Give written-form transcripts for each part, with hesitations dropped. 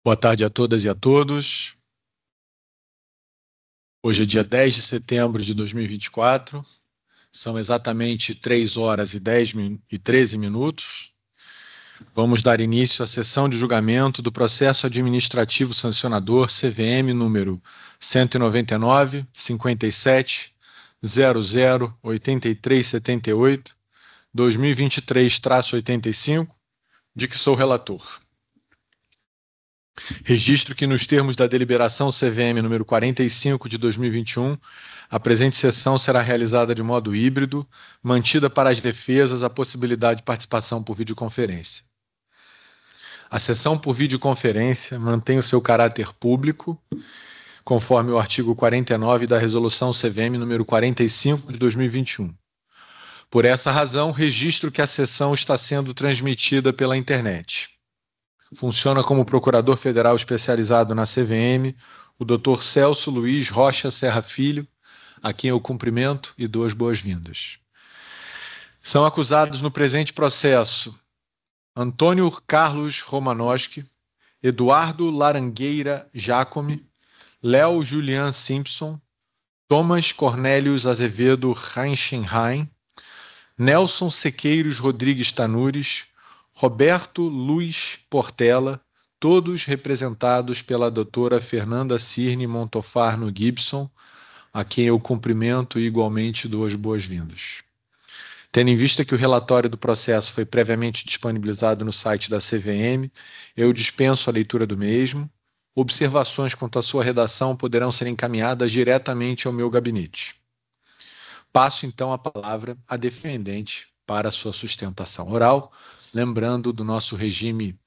Boa tarde a todas e a todos. Hoje é dia 10 de setembro de 2024. São exatamente 3 horas e 13 minutos. Vamos dar início à sessão de julgamento do processo administrativo sancionador CVM número 199 57 00 83 78 2023-85, de que sou relator. Registro que, nos termos da deliberação CVM número 45 de 2021, a presente sessão será realizada de modo híbrido, mantida para as defesas a possibilidade de participação por videoconferência. A sessão por videoconferência mantém o seu caráter público, conforme o artigo 49 da Resolução CVM número 45 de 2021. Por essa razão, registro que a sessão está sendo transmitida pela internet. Funciona como procurador federal especializado na CVM o Dr. Celso Luiz Rocha Serra Filho, a quem eu cumprimento e dou as boas-vindas. São acusados no presente processo Antônio Carlos Romanowski, Eduardo Larangueira Jacome, Léo Julian Simpson, Thomas Cornélios Azevedo Reichenheim, Nelson Sequeiros Rodrigues Tanures, Roberto Luiz Portela, todos representados pela doutora Fernanda Cirne Montofarno Gibson, a quem eu cumprimento e igualmente dou as boas-vindas. Tendo em vista que o relatório do processo foi previamente disponibilizado no site da CVM, eu dispenso a leitura do mesmo. Observações quanto à sua redação poderão ser encaminhadas diretamente ao meu gabinete. Passo, então, a palavra à defendente para a sua sustentação oral, lembrando do nosso regime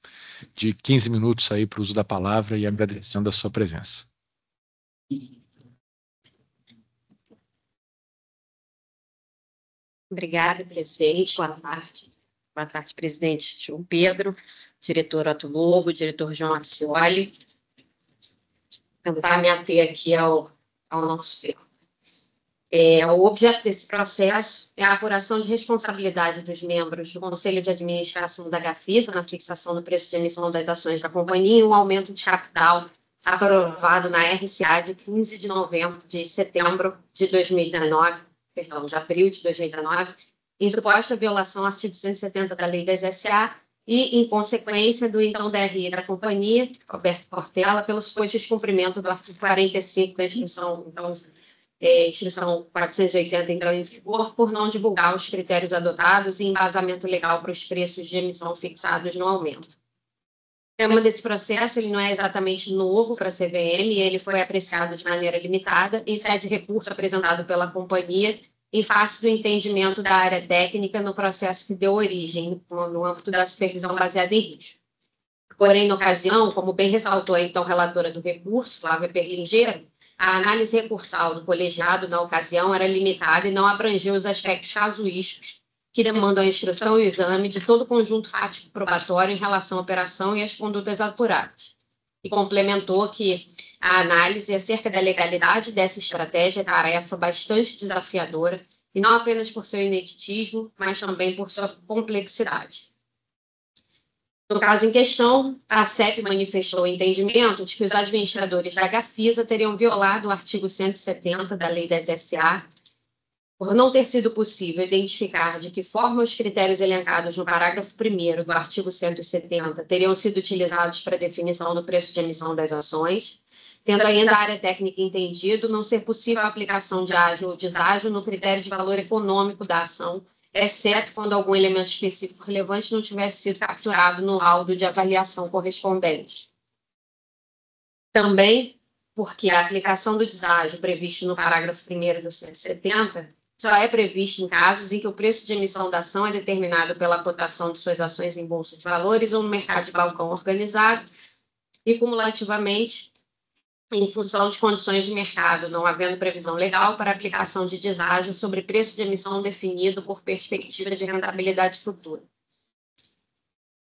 de 15 minutos aí para o uso da palavra e agradecendo a sua presença. Obrigada, presidente. Boa tarde. Boa tarde, presidente João Pedro, diretor Otto Lobo, diretor João Acioli. Tentar me ater aqui ao nosso tempo. O objeto desse processo é a apuração de responsabilidade dos membros do Conselho de Administração da Gafisa na fixação do preço de emissão das ações da companhia e um aumento de capital aprovado na RCA de 15 de setembro de 2019, perdão, de abril de 2019, em suposta violação ao artigo 170 da Lei das SA e, em consequência, do então DRI da companhia, Roberto Portela, pelo suposto descumprimento do artigo 45 da Instrução 480, então, em vigor, por não divulgar os critérios adotados e embasamento legal para os preços de emissão fixados no aumento. O tema desse processo ele não é exatamente novo para a CVM, ele foi apreciado de maneira limitada em sede de recurso apresentado pela companhia em face do entendimento da área técnica no processo que deu origem no âmbito da supervisão baseada em risco. Porém, na ocasião, como bem ressaltou a então relatora do recurso, Flávia Perlingeiro, a análise recursal do colegiado, na ocasião, era limitada e não abrangeu os aspectos casuísticos que demandam a instrução e o exame de todo o conjunto fático probatório em relação à operação e às condutas apuradas. E complementou que a análise acerca da legalidade dessa estratégia é tarefa bastante desafiadora, e não apenas por seu ineditismo, mas também por sua complexidade. No caso em questão, a CEP manifestou o entendimento de que os administradores da Gafisa teriam violado o artigo 170 da Lei das SA, por não ter sido possível identificar de que forma os critérios elencados no parágrafo 1º do artigo 170 teriam sido utilizados para a definição do preço de emissão das ações, tendo ainda a área técnica entendido não ser possível a aplicação de ágio ou deságio no critério de valor econômico da ação, exceto quando algum elemento específico relevante não tivesse sido capturado no laudo de avaliação correspondente. Também porque a aplicação do deságio previsto no parágrafo 1º do 170 só é previsto em casos em que o preço de emissão da ação é determinado pela cotação de suas ações em bolsa de valores ou no mercado de balcão organizado e, cumulativamente, em função de condições de mercado, não havendo previsão legal para aplicação de deságio sobre preço de emissão definido por perspectiva de rentabilidade futura.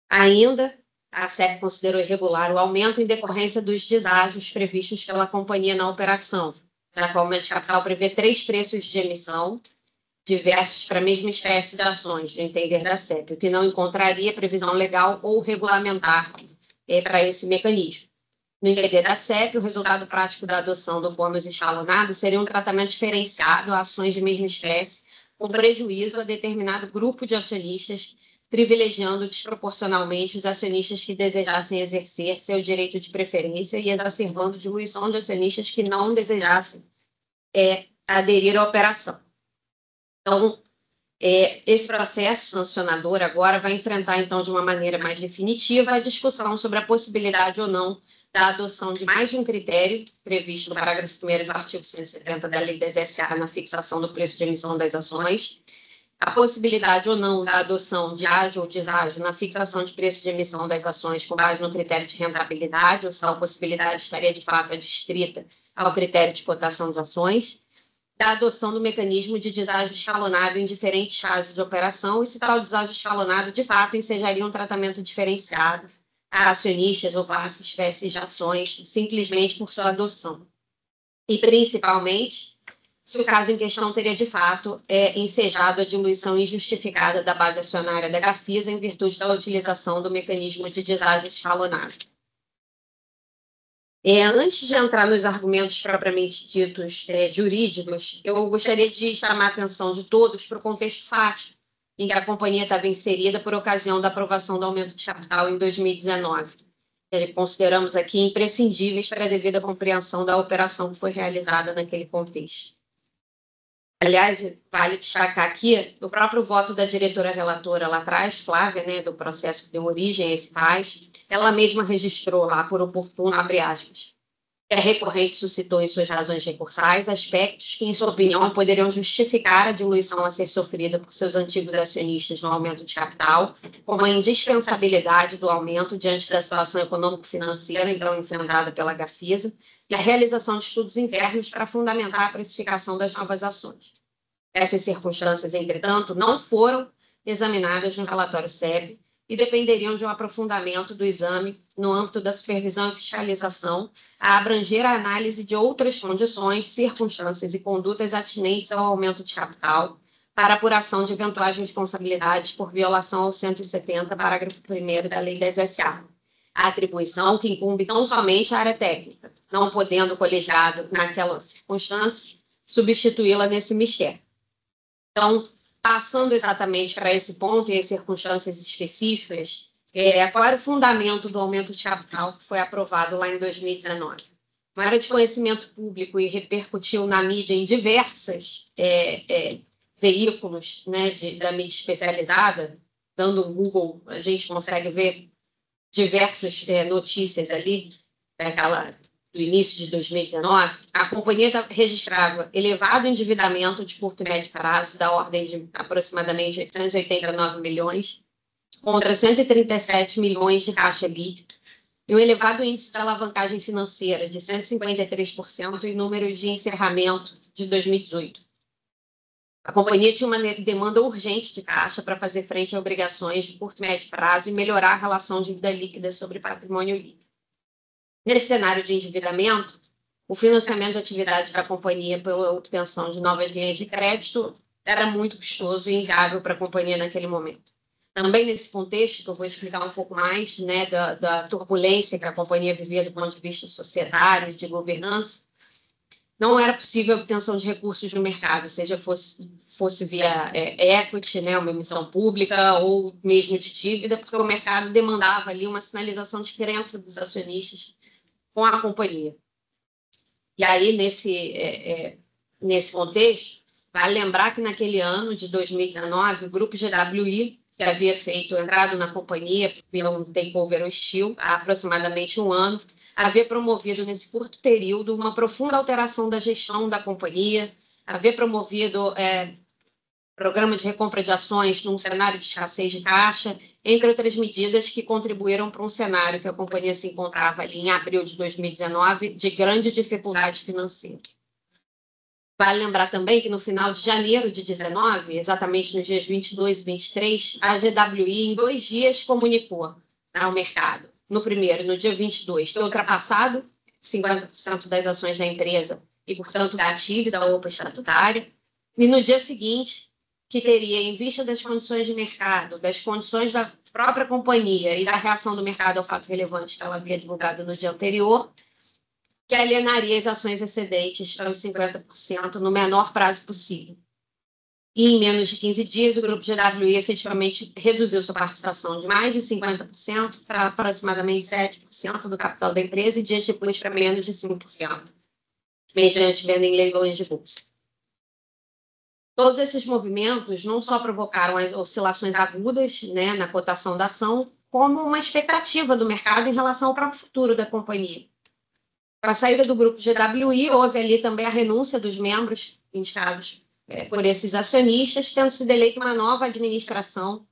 Ainda, a CEP considerou irregular o aumento em decorrência dos deságios previstos pela companhia na operação, na qual o médio capital prevê 3 preços de emissão, diversos para a mesma espécie de ações, no entender da SEP, o que não encontraria previsão legal ou regulamentar para esse mecanismo. No entender da SEP, o resultado prático da adoção do bônus escalonado seria um tratamento diferenciado a ações de mesma espécie, com prejuízo a determinado grupo de acionistas, privilegiando desproporcionalmente os acionistas que desejassem exercer seu direito de preferência e exacerbando diluição de acionistas que não desejassem aderir à operação. Então, esse processo sancionador agora vai enfrentar, então, de uma maneira mais definitiva, a discussão sobre a possibilidade ou não da adoção de mais de um critério previsto no parágrafo 1º do artigo 170 da Lei das SA na fixação do preço de emissão das ações, a possibilidade ou não da adoção de ágio ou deságio na fixação de preço de emissão das ações com base no critério de rentabilidade, ou se a possibilidade estaria de fato adstrita ao critério de cotação das ações, da adoção do mecanismo de deságio escalonado em diferentes fases de operação e se tal deságio escalonado, de fato, ensejaria um tratamento diferenciado a acionistas ou classes, espécies de ações, simplesmente por sua adoção. E, principalmente, se o caso em questão teria, de fato, ensejado a diluição injustificada da base acionária da Gafisa em virtude da utilização do mecanismo de deságio escalonado. Antes de entrar nos argumentos propriamente ditos jurídicos, eu gostaria de chamar a atenção de todos para o contexto fático em que a companhia estava inserida por ocasião da aprovação do aumento de capital em 2019. Consideramos aqui imprescindíveis para a devida compreensão da operação que foi realizada naquele contexto. Aliás, vale destacar aqui o próprio voto da diretora relatora lá atrás, Flávia, do processo que deu origem a esse PAS, ela mesma registrou lá por oportuno, abre aspas, que a recorrente suscitou em suas razões recursais aspectos que, em sua opinião, poderiam justificar a diluição a ser sofrida por seus antigos acionistas no aumento de capital, como a indispensabilidade do aumento diante da situação econômico-financeira então enfrentada pela Gafisa e a realização de estudos internos para fundamentar a precificação das novas ações. Essas circunstâncias, entretanto, não foram examinadas no relatório SEB e dependeriam de um aprofundamento do exame no âmbito da supervisão e fiscalização, a abranger a análise de outras condições, circunstâncias e condutas atinentes ao aumento de capital para apuração de eventuais responsabilidades por violação ao 170, parágrafo 1º da Lei das SA. A atribuição que incumbe não somente à área técnica, não podendo o colegiado, naquela circunstância, substituí-la nesse mistério. Então, passando exatamente para esse ponto e as circunstâncias específicas, qual era o fundamento do aumento de capital que foi aprovado lá em 2019? Uma área de conhecimento público e repercutiu na mídia em diversos veículos da mídia especializada, dando um Google, a gente consegue ver diversas notícias ali, do início de 2019, a companhia registrava elevado endividamento de curto e médio prazo, da ordem de aproximadamente 889 milhões, contra 137 milhões de caixa líquido, e um elevado índice de alavancagem financeira de 153% em números de encerramento de 2018. A companhia tinha uma demanda urgente de caixa para fazer frente a obrigações de curto e médio prazo e melhorar a relação dívida líquida sobre patrimônio líquido. Nesse cenário de endividamento, o financiamento de atividades da companhia pela obtenção de novas linhas de crédito era muito custoso e inviável para a companhia naquele momento. Também nesse contexto, que eu vou explicar um pouco mais da turbulência que a companhia vivia do ponto de vista societário e de governança, não era possível a obtenção de recursos no mercado, seja fosse via equity, uma emissão pública ou mesmo de dívida, porque o mercado demandava ali uma sinalização de crença dos acionistas com a companhia. E aí, nesse contexto, vale lembrar que naquele ano de 2019, o grupo GWI, que havia entrado na companhia via um takeover hostil há aproximadamente um ano, havia promovido nesse curto período uma profunda alteração da gestão da companhia, havia promovido programa de recompra de ações num cenário de escassez de caixa, entre outras medidas que contribuíram para um cenário que a companhia se encontrava ali em abril de 2019 de grande dificuldade financeira. Vale lembrar também que no final de janeiro de 2019, exatamente nos dias 22 e 23, a GWI em 2 dias comunicou ao mercado. No primeiro, no dia 22, ter ultrapassado 50% das ações da empresa e, portanto, da ativa e da OPA estatutária. E no dia seguinte, que teria, em vista das condições de mercado, das condições da própria companhia e da reação do mercado ao fato relevante que ela havia divulgado no dia anterior, que alienaria as ações excedentes aos 50% no menor prazo possível. E em menos de 15 dias, o grupo GWI efetivamente reduziu sua participação de mais de 50% para aproximadamente 7% do capital da empresa e dias depois para menos de 5%, mediante venda em leilões de bolsa. Todos esses movimentos não só provocaram as oscilações agudas, né, na cotação da ação, como uma expectativa do mercado em relação ao próprio futuro da companhia. Com a saída do grupo GWI, houve ali também a renúncia dos membros indicados por esses acionistas, tendo sido eleita uma nova administração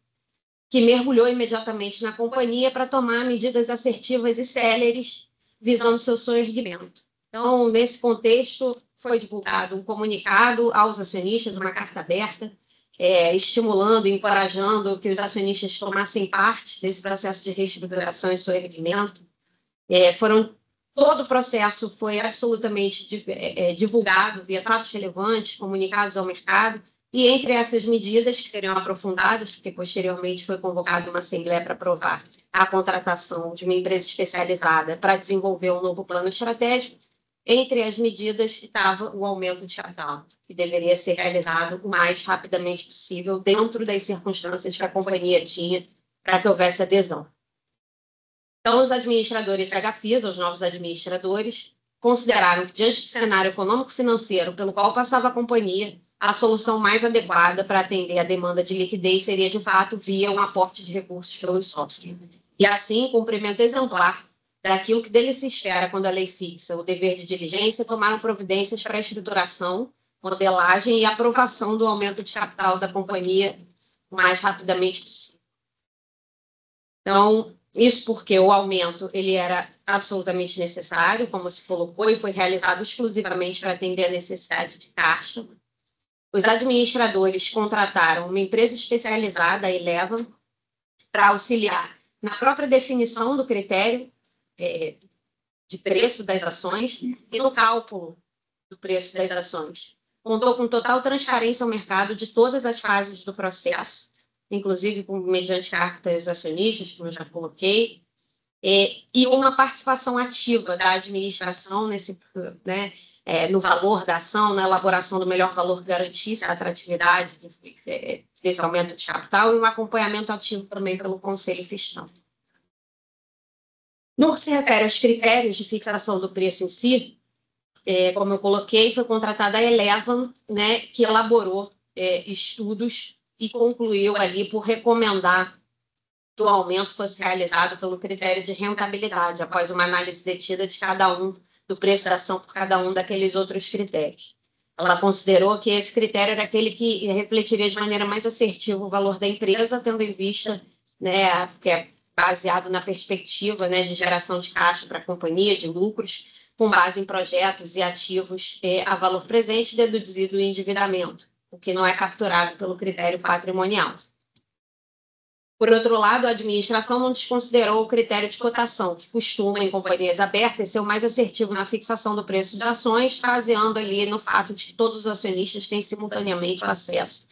que mergulhou imediatamente na companhia para tomar medidas assertivas e céleres visando seu soerguimento. Então, nesse contexto, foi divulgado um comunicado aos acionistas, uma carta aberta, estimulando e encorajando que os acionistas tomassem parte desse processo de reestruturação e soerguimento. Todo o processo foi absolutamente divulgado via fatos relevantes, comunicados ao mercado, e entre essas medidas, que seriam aprofundadas, porque posteriormente foi convocada uma assembleia para aprovar a contratação de uma empresa especializada para desenvolver um novo plano estratégico, entre as medidas estava o aumento de capital, que deveria ser realizado o mais rapidamente possível, dentro das circunstâncias que a companhia tinha para que houvesse adesão. Então, os administradores da Gafisa, os novos administradores, consideraram que, diante do cenário econômico-financeiro pelo qual passava a companhia, a solução mais adequada para atender a demanda de liquidez seria, de fato, via um aporte de recursos pelos sócios. E, assim, cumprimento exemplar daquilo que dele se espera quando a lei fixa o dever de diligência, tomaram providências para a estruturação, modelagem e aprovação do aumento de capital da companhia o mais rapidamente possível. Então, isso porque o aumento ele era absolutamente necessário, como se colocou, e foi realizado exclusivamente para atender a necessidade de caixa. Os administradores contrataram uma empresa especializada, a Eleven, para auxiliar na própria definição do critério de preço das ações e no cálculo do preço das ações. Contou com total transparência ao mercado de todas as fases do processo, inclusive mediante carta aos acionistas, como eu já coloquei, e uma participação ativa da administração no valor da ação, na elaboração do melhor valor que garantisse a atratividade desse aumento de capital e um acompanhamento ativo também pelo Conselho Fiscal. No que se refere aos critérios de fixação do preço em si, como eu coloquei, foi contratada a Eleven, que elaborou estudos e concluiu ali por recomendar que o aumento fosse realizado pelo critério de rentabilidade, após uma análise detida de cada um, do preço da ação por cada um daqueles outros critérios. Ela considerou que esse critério era aquele que refletiria de maneira mais assertiva o valor da empresa, tendo em vista, que é baseado na perspectiva de geração de caixa para a companhia, de lucros, com base em projetos e ativos a valor presente, deduzido o endividamento, o que não é capturado pelo critério patrimonial. Por outro lado, a administração não desconsiderou o critério de cotação, que costuma, em companhias abertas, ser o mais assertivo na fixação do preço de ações, baseando ali no fato de que todos os acionistas têm simultaneamente acesso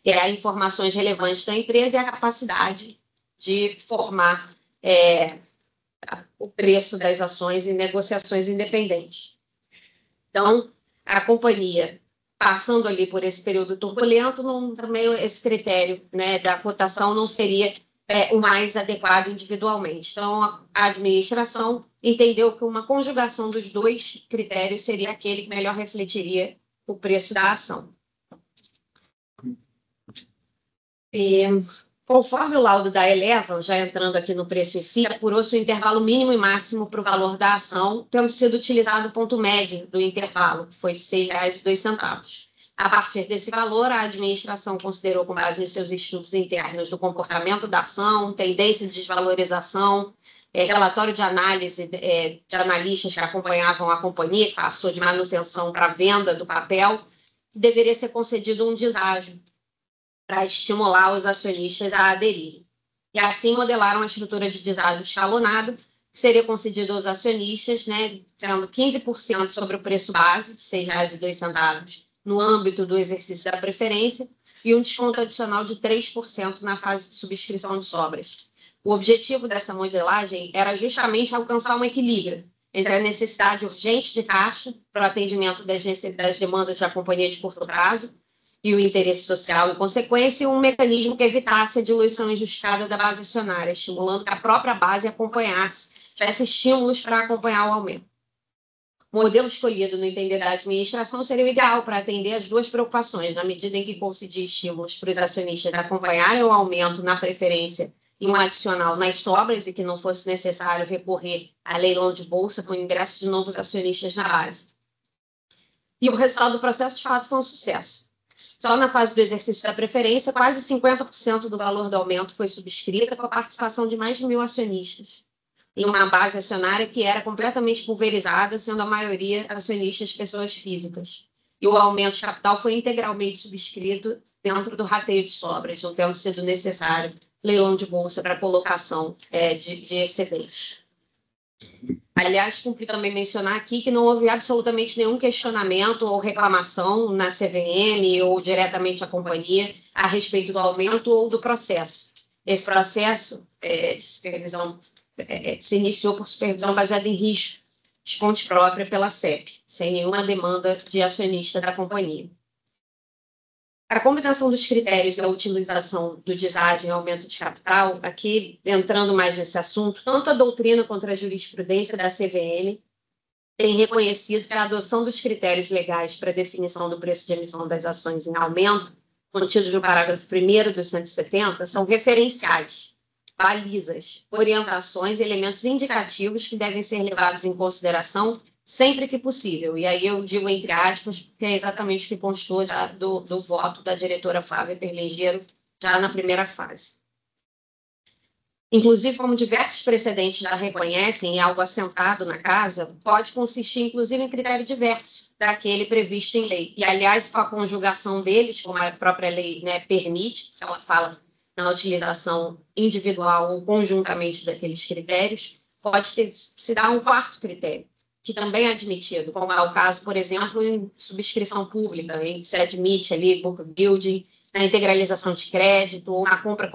a informações relevantes da empresa e a capacidade de formar o preço das ações em negociações independentes. Então, a companhia, passando ali por esse período turbulento, também esse critério da cotação não seria o mais adequado individualmente. Então, a administração entendeu que uma conjugação dos dois critérios seria aquele que melhor refletiria o preço da ação. Conforme o laudo da Eleven, já entrando aqui no preço em si, apurou-se o intervalo mínimo e máximo para o valor da ação, tendo sido utilizado o ponto médio do intervalo, que foi de R$ 6,02. A partir desse valor, a administração considerou, com base nos seus estudos internos do comportamento da ação, tendência de desvalorização, relatório de análise de analistas que acompanhavam a companhia, que passou de manutenção para venda do papel, deveria ser concedido um deságio para estimular os acionistas a aderirem. E assim modelaram a estrutura de deságio escalonado, que seria concedido aos acionistas, sendo 15% sobre o preço base, de R$ 6,02, no âmbito do exercício da preferência, e um desconto adicional de 3% na fase de subscrição de sobras. O objetivo dessa modelagem era justamente alcançar um equilíbrio entre a necessidade urgente de caixa para o atendimento das demandas da companhia de curto prazo e o interesse social, em consequência, e um mecanismo que evitasse a diluição injustificada da base acionária, estimulando que a própria base acompanhasse, tivesse estímulos para acompanhar o aumento. O modelo escolhido, no entender da administração, seria o ideal para atender as duas preocupações, na medida em que concedia estímulos para os acionistas acompanharem o aumento na preferência e um adicional nas sobras e que não fosse necessário recorrer a leilão de bolsa com o ingresso de novos acionistas na base. E o resultado do processo, de fato, foi um sucesso. Só na fase do exercício da preferência, quase 50% do valor do aumento foi subscrita com a participação de mais de 1.000 acionistas, em uma base acionária que era completamente pulverizada, sendo a maioria acionistas pessoas físicas. E o aumento de capital foi integralmente subscrito dentro do rateio de sobras, não tendo sido necessário leilão de bolsa para colocação de excedente. Aliás, cumpri também mencionar aqui que não houve absolutamente nenhum questionamento ou reclamação na CVM ou diretamente à companhia a respeito do aumento ou do processo. Esse processo de supervisão se iniciou por supervisão baseada em risco de fonte própria pela CEP, sem nenhuma demanda de acionista da companhia. A combinação dos critérios e a utilização do deságio e aumento de capital, aqui entrando mais nesse assunto, tanto a doutrina quanto a jurisprudência da CVM tem reconhecido que a adoção dos critérios legais para a definição do preço de emissão das ações em aumento, contidos no parágrafo 1º dos 170, são referenciais, balizas, orientações e elementos indicativos que devem ser levados em consideração sempre que possível. E aí eu digo entre aspas, porque é exatamente o que constou já do voto da diretora Flávia Perlingeiro já na primeira fase. Inclusive, como diversos precedentes já reconhecem, e algo assentado na casa, pode consistir, inclusive, em critério diverso daquele previsto em lei. E, aliás, com a conjugação deles, como a própria lei permite, ela fala na utilização individual ou conjuntamente daqueles critérios, pode se dar um quarto critério, que também é admitido, como é o caso, por exemplo, em subscrição pública, em que se admite ali book building, na integralização de crédito ou na compra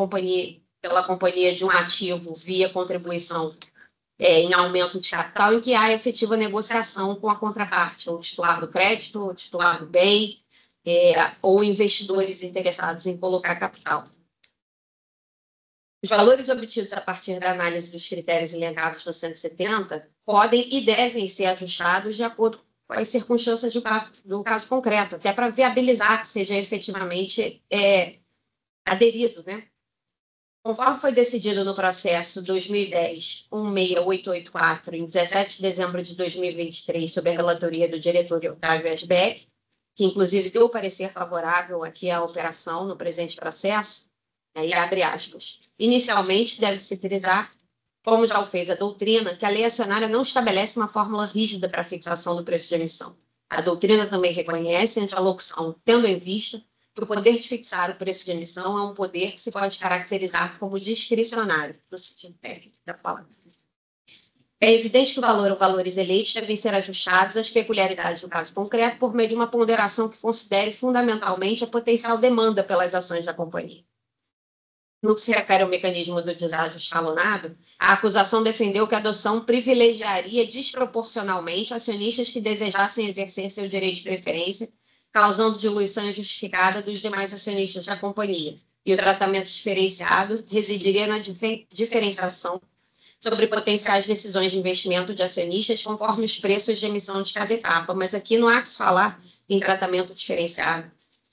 pela companhia de um ativo via contribuição em aumento de capital, em que há efetiva negociação com a contraparte, ou titular do crédito, ou titular do bem, ou investidores interessados em colocar capital. Os valores obtidos a partir da análise dos critérios elencados no 170 podem e devem ser ajustados de acordo com as circunstâncias do caso concreto, até para viabilizar que seja efetivamente aderido, né? Conforme foi decidido no processo 2010-16884, em 17 de dezembro de 2023, sob a relatoria do diretor Otávio Asbeck, que inclusive deu parecer favorável aqui à operação no presente processo, e abre aspas. Inicialmente, deve-se frisar, como já o fez a doutrina, que a lei acionária não estabelece uma fórmula rígida para a fixação do preço de emissão. A doutrina também reconhece, ante a locução, tendo em vista, que o poder de fixar o preço de emissão é um poder que se pode caracterizar como discricionário, no sentido técnico da palavra. É evidente que o valor ou valores eleitos devem ser ajustados às peculiaridades do caso concreto por meio de uma ponderação que considere fundamentalmente a potencial demanda pelas ações da companhia. No que se refere ao mecanismo do deságio escalonado, a acusação defendeu que a adoção privilegiaria desproporcionalmente acionistas que desejassem exercer seu direito de preferência, causando diluição injustificada dos demais acionistas da companhia. E o tratamento diferenciado residiria na diferenciação sobre potenciais decisões de investimento de acionistas conforme os preços de emissão de cada etapa. Mas aqui não há que se falar em tratamento diferenciado.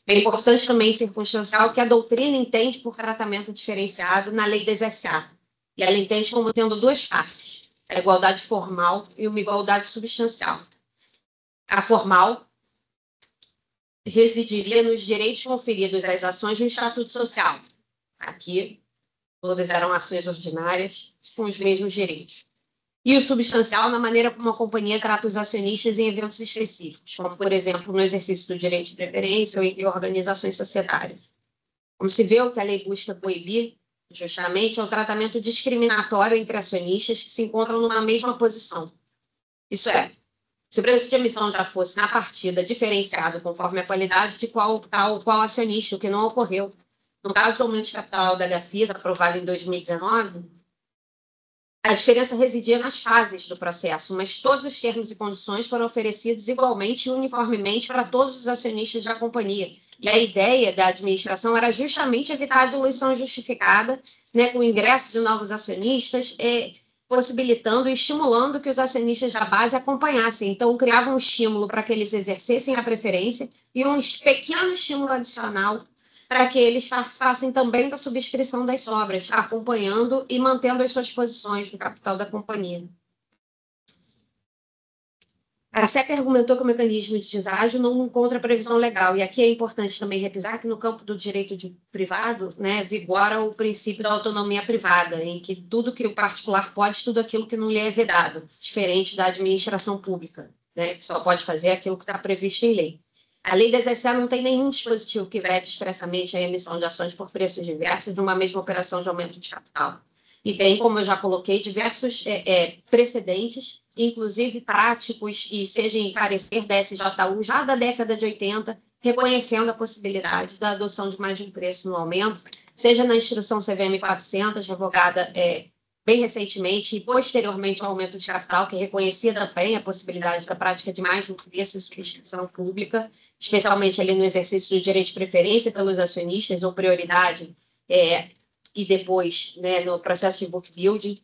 É importante também circunstancial que a doutrina entende por tratamento diferenciado na lei das SA. E ela entende como tendo duas faces, a igualdade formal e uma igualdade substancial. A formal residiria nos direitos conferidos às ações no Estatuto Social. Aqui, todas eram ações ordinárias com os mesmos direitos. E o substancial na maneira como a companhia trata os acionistas em eventos específicos, como, por exemplo, no exercício do direito de preferência ou em organizações societárias. Como se vê, o que a lei busca coibir, justamente, é o tratamento discriminatório entre acionistas que se encontram numa mesma posição. Isso é, Se o preço de emissão já fosse na partida diferenciado conforme a qualidade de qual acionista, o que não ocorreu. No caso do aumento de capital da Gafisa, aprovado em 2019, a diferença residia nas fases do processo, mas todos os termos e condições foram oferecidos igualmente e uniformemente para todos os acionistas da companhia. E a ideia da administração era justamente evitar a diluição justificada, né, com o ingresso de novos acionistas, possibilitando e estimulando que os acionistas da base acompanhassem. Então, criava um estímulo para que eles exercessem a preferência e um pequeno estímulo adicional para que eles participassem também da subscrição das sobras, acompanhando e mantendo as suas posições no capital da companhia. A SEC argumentou que o mecanismo de deságio não encontra previsão legal, e aqui é importante também revisar que no campo do direito privado, né, vigora o princípio da autonomia privada, em que tudo que o particular pode, tudo aquilo que não lhe é vedado, diferente da administração pública, né, que só pode fazer aquilo que está previsto em lei. A lei da SSA não tem nenhum dispositivo que vede expressamente a emissão de ações por preços diversos numa mesma operação de aumento de capital. E tem, como eu já coloquei, diversos precedentes, inclusive práticos, e seja em parecer da SJU já da década de 80, reconhecendo a possibilidade da adoção de mais de um preço no aumento, seja na instrução CVM 400, revogada bem recentemente, e posteriormente ao aumento de capital, que reconhecia também a possibilidade da prática de mais de um preço de subscrição pública, especialmente ali no exercício do direito de preferência pelos acionistas ou prioridade, e depois, né, no processo de book building.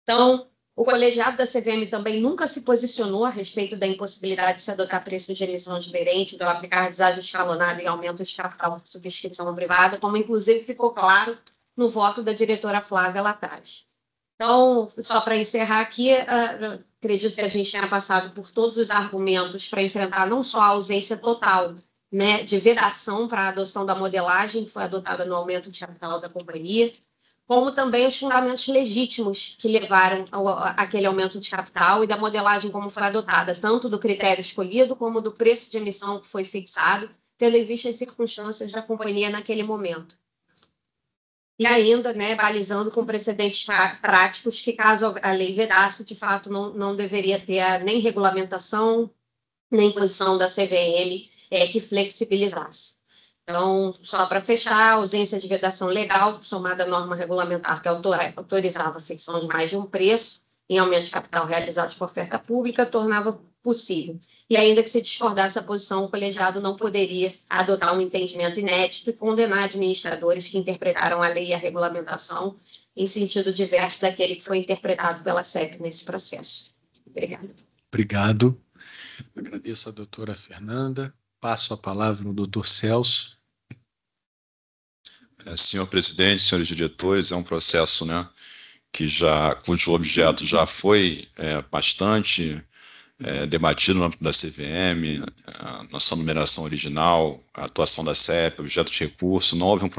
Então, o colegiado da CVM também nunca se posicionou a respeito da impossibilidade de se adotar preços de emissão diferentes ou aplicar deságio escalonado em aumento de capital por subscrição privada, como inclusive ficou claro no voto da diretora Flávia lá atrás. Então, só para encerrar aqui, acredito que a gente tenha passado por todos os argumentos para enfrentar não só a ausência total, né, de vedação para a adoção da modelagem que foi adotada no aumento de capital da companhia, como também os fundamentos legítimos que levaram àquele aumento de capital e da modelagem como foi adotada, tanto do critério escolhido como do preço de emissão que foi fixado, tendo em vista as circunstâncias da companhia naquele momento. E ainda, né, balizando com precedentes práticos que, caso a lei vedasse, de fato não deveria ter nem regulamentação, nem posição da CVM que flexibilizasse. Então, só para fechar, a ausência de vedação legal, somada à norma regulamentar que autorizava a fixação de mais de um preço em aumentos de capital realizados por oferta pública, tornava possível. E ainda que se discordasse a posição, o colegiado não poderia adotar um entendimento inédito e condenar administradores que interpretaram a lei e a regulamentação em sentido diverso daquele que foi interpretado pela SEC nesse processo. Obrigada. Obrigado. Agradeço a doutora Fernanda. Passo a palavra ao doutor Celso. Senhor presidente, senhores diretores, é um processo, né, cujo objeto já foi bastante debatido no âmbito da CVM, a nossa numeração original, a atuação da CEP, objeto de recurso. Não houve um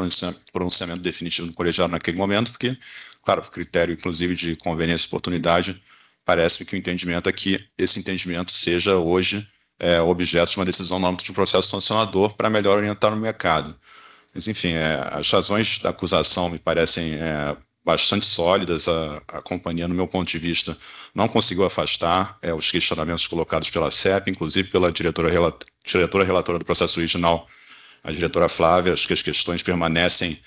pronunciamento definitivo no colegiado naquele momento, porque, claro, por critério, inclusive, de conveniência e oportunidade, parece que o entendimento é que esse entendimento seja hoje objeto de uma decisão no âmbito de um processo sancionador para melhor orientar o mercado. Mas, enfim, as razões da acusação me parecem bastante sólidas. A companhia, no meu ponto de vista, não conseguiu afastar os questionamentos colocados pela CEP, inclusive pela diretora relatora do processo original, a diretora Flávia. Acho que as questões permanecem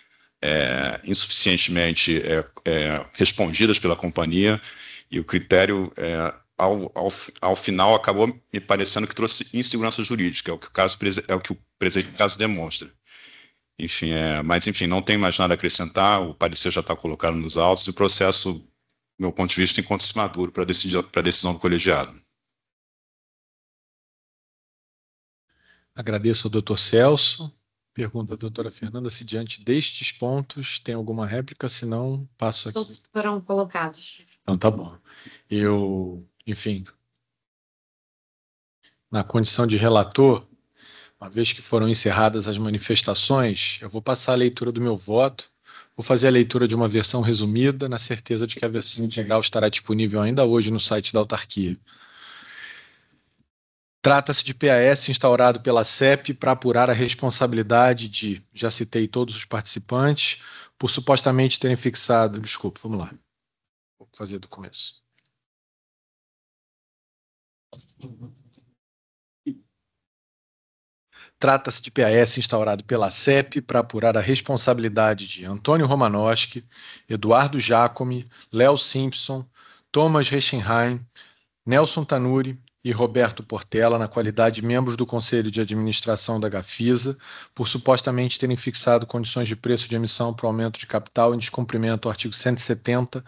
insuficientemente respondidas pela companhia, e o critério, ao final, acabou me parecendo que trouxe insegurança jurídica, é o que o presente caso demonstra. Enfim, mas, enfim, não tem mais nada a acrescentar, o parecer já está colocado nos autos, e o processo, do meu ponto de vista, encontra-se maduro para a decisão do colegiado. Agradeço ao doutor Celso. Pergunta à doutora Fernanda se, diante destes pontos, tem alguma réplica, se não, passo aqui. Todos foram colocados. Então, tá bom. Enfim, na condição de relator, uma vez que foram encerradas as manifestações, eu vou passar a leitura do meu voto, vou fazer a leitura de uma versão resumida, na certeza de que a versão integral estará disponível ainda hoje no site da autarquia. Trata-se de PAS instaurado pela CEP para apurar a responsabilidade de, já citei todos os participantes, por supostamente terem fixado... Desculpa, vamos lá. Vou fazer do começo. Trata-se de PAS instaurado pela CEP para apurar a responsabilidade de Antônio Romanowski, Eduardo Giacomi, Léo Simpson, Thomas Reichenheim, Nelson Tanuri e Roberto Portela, na qualidade de membros do Conselho de Administração da Gafisa, por supostamente terem fixado condições de preço de emissão para o aumento de capital em descumprimento ao artigo 170,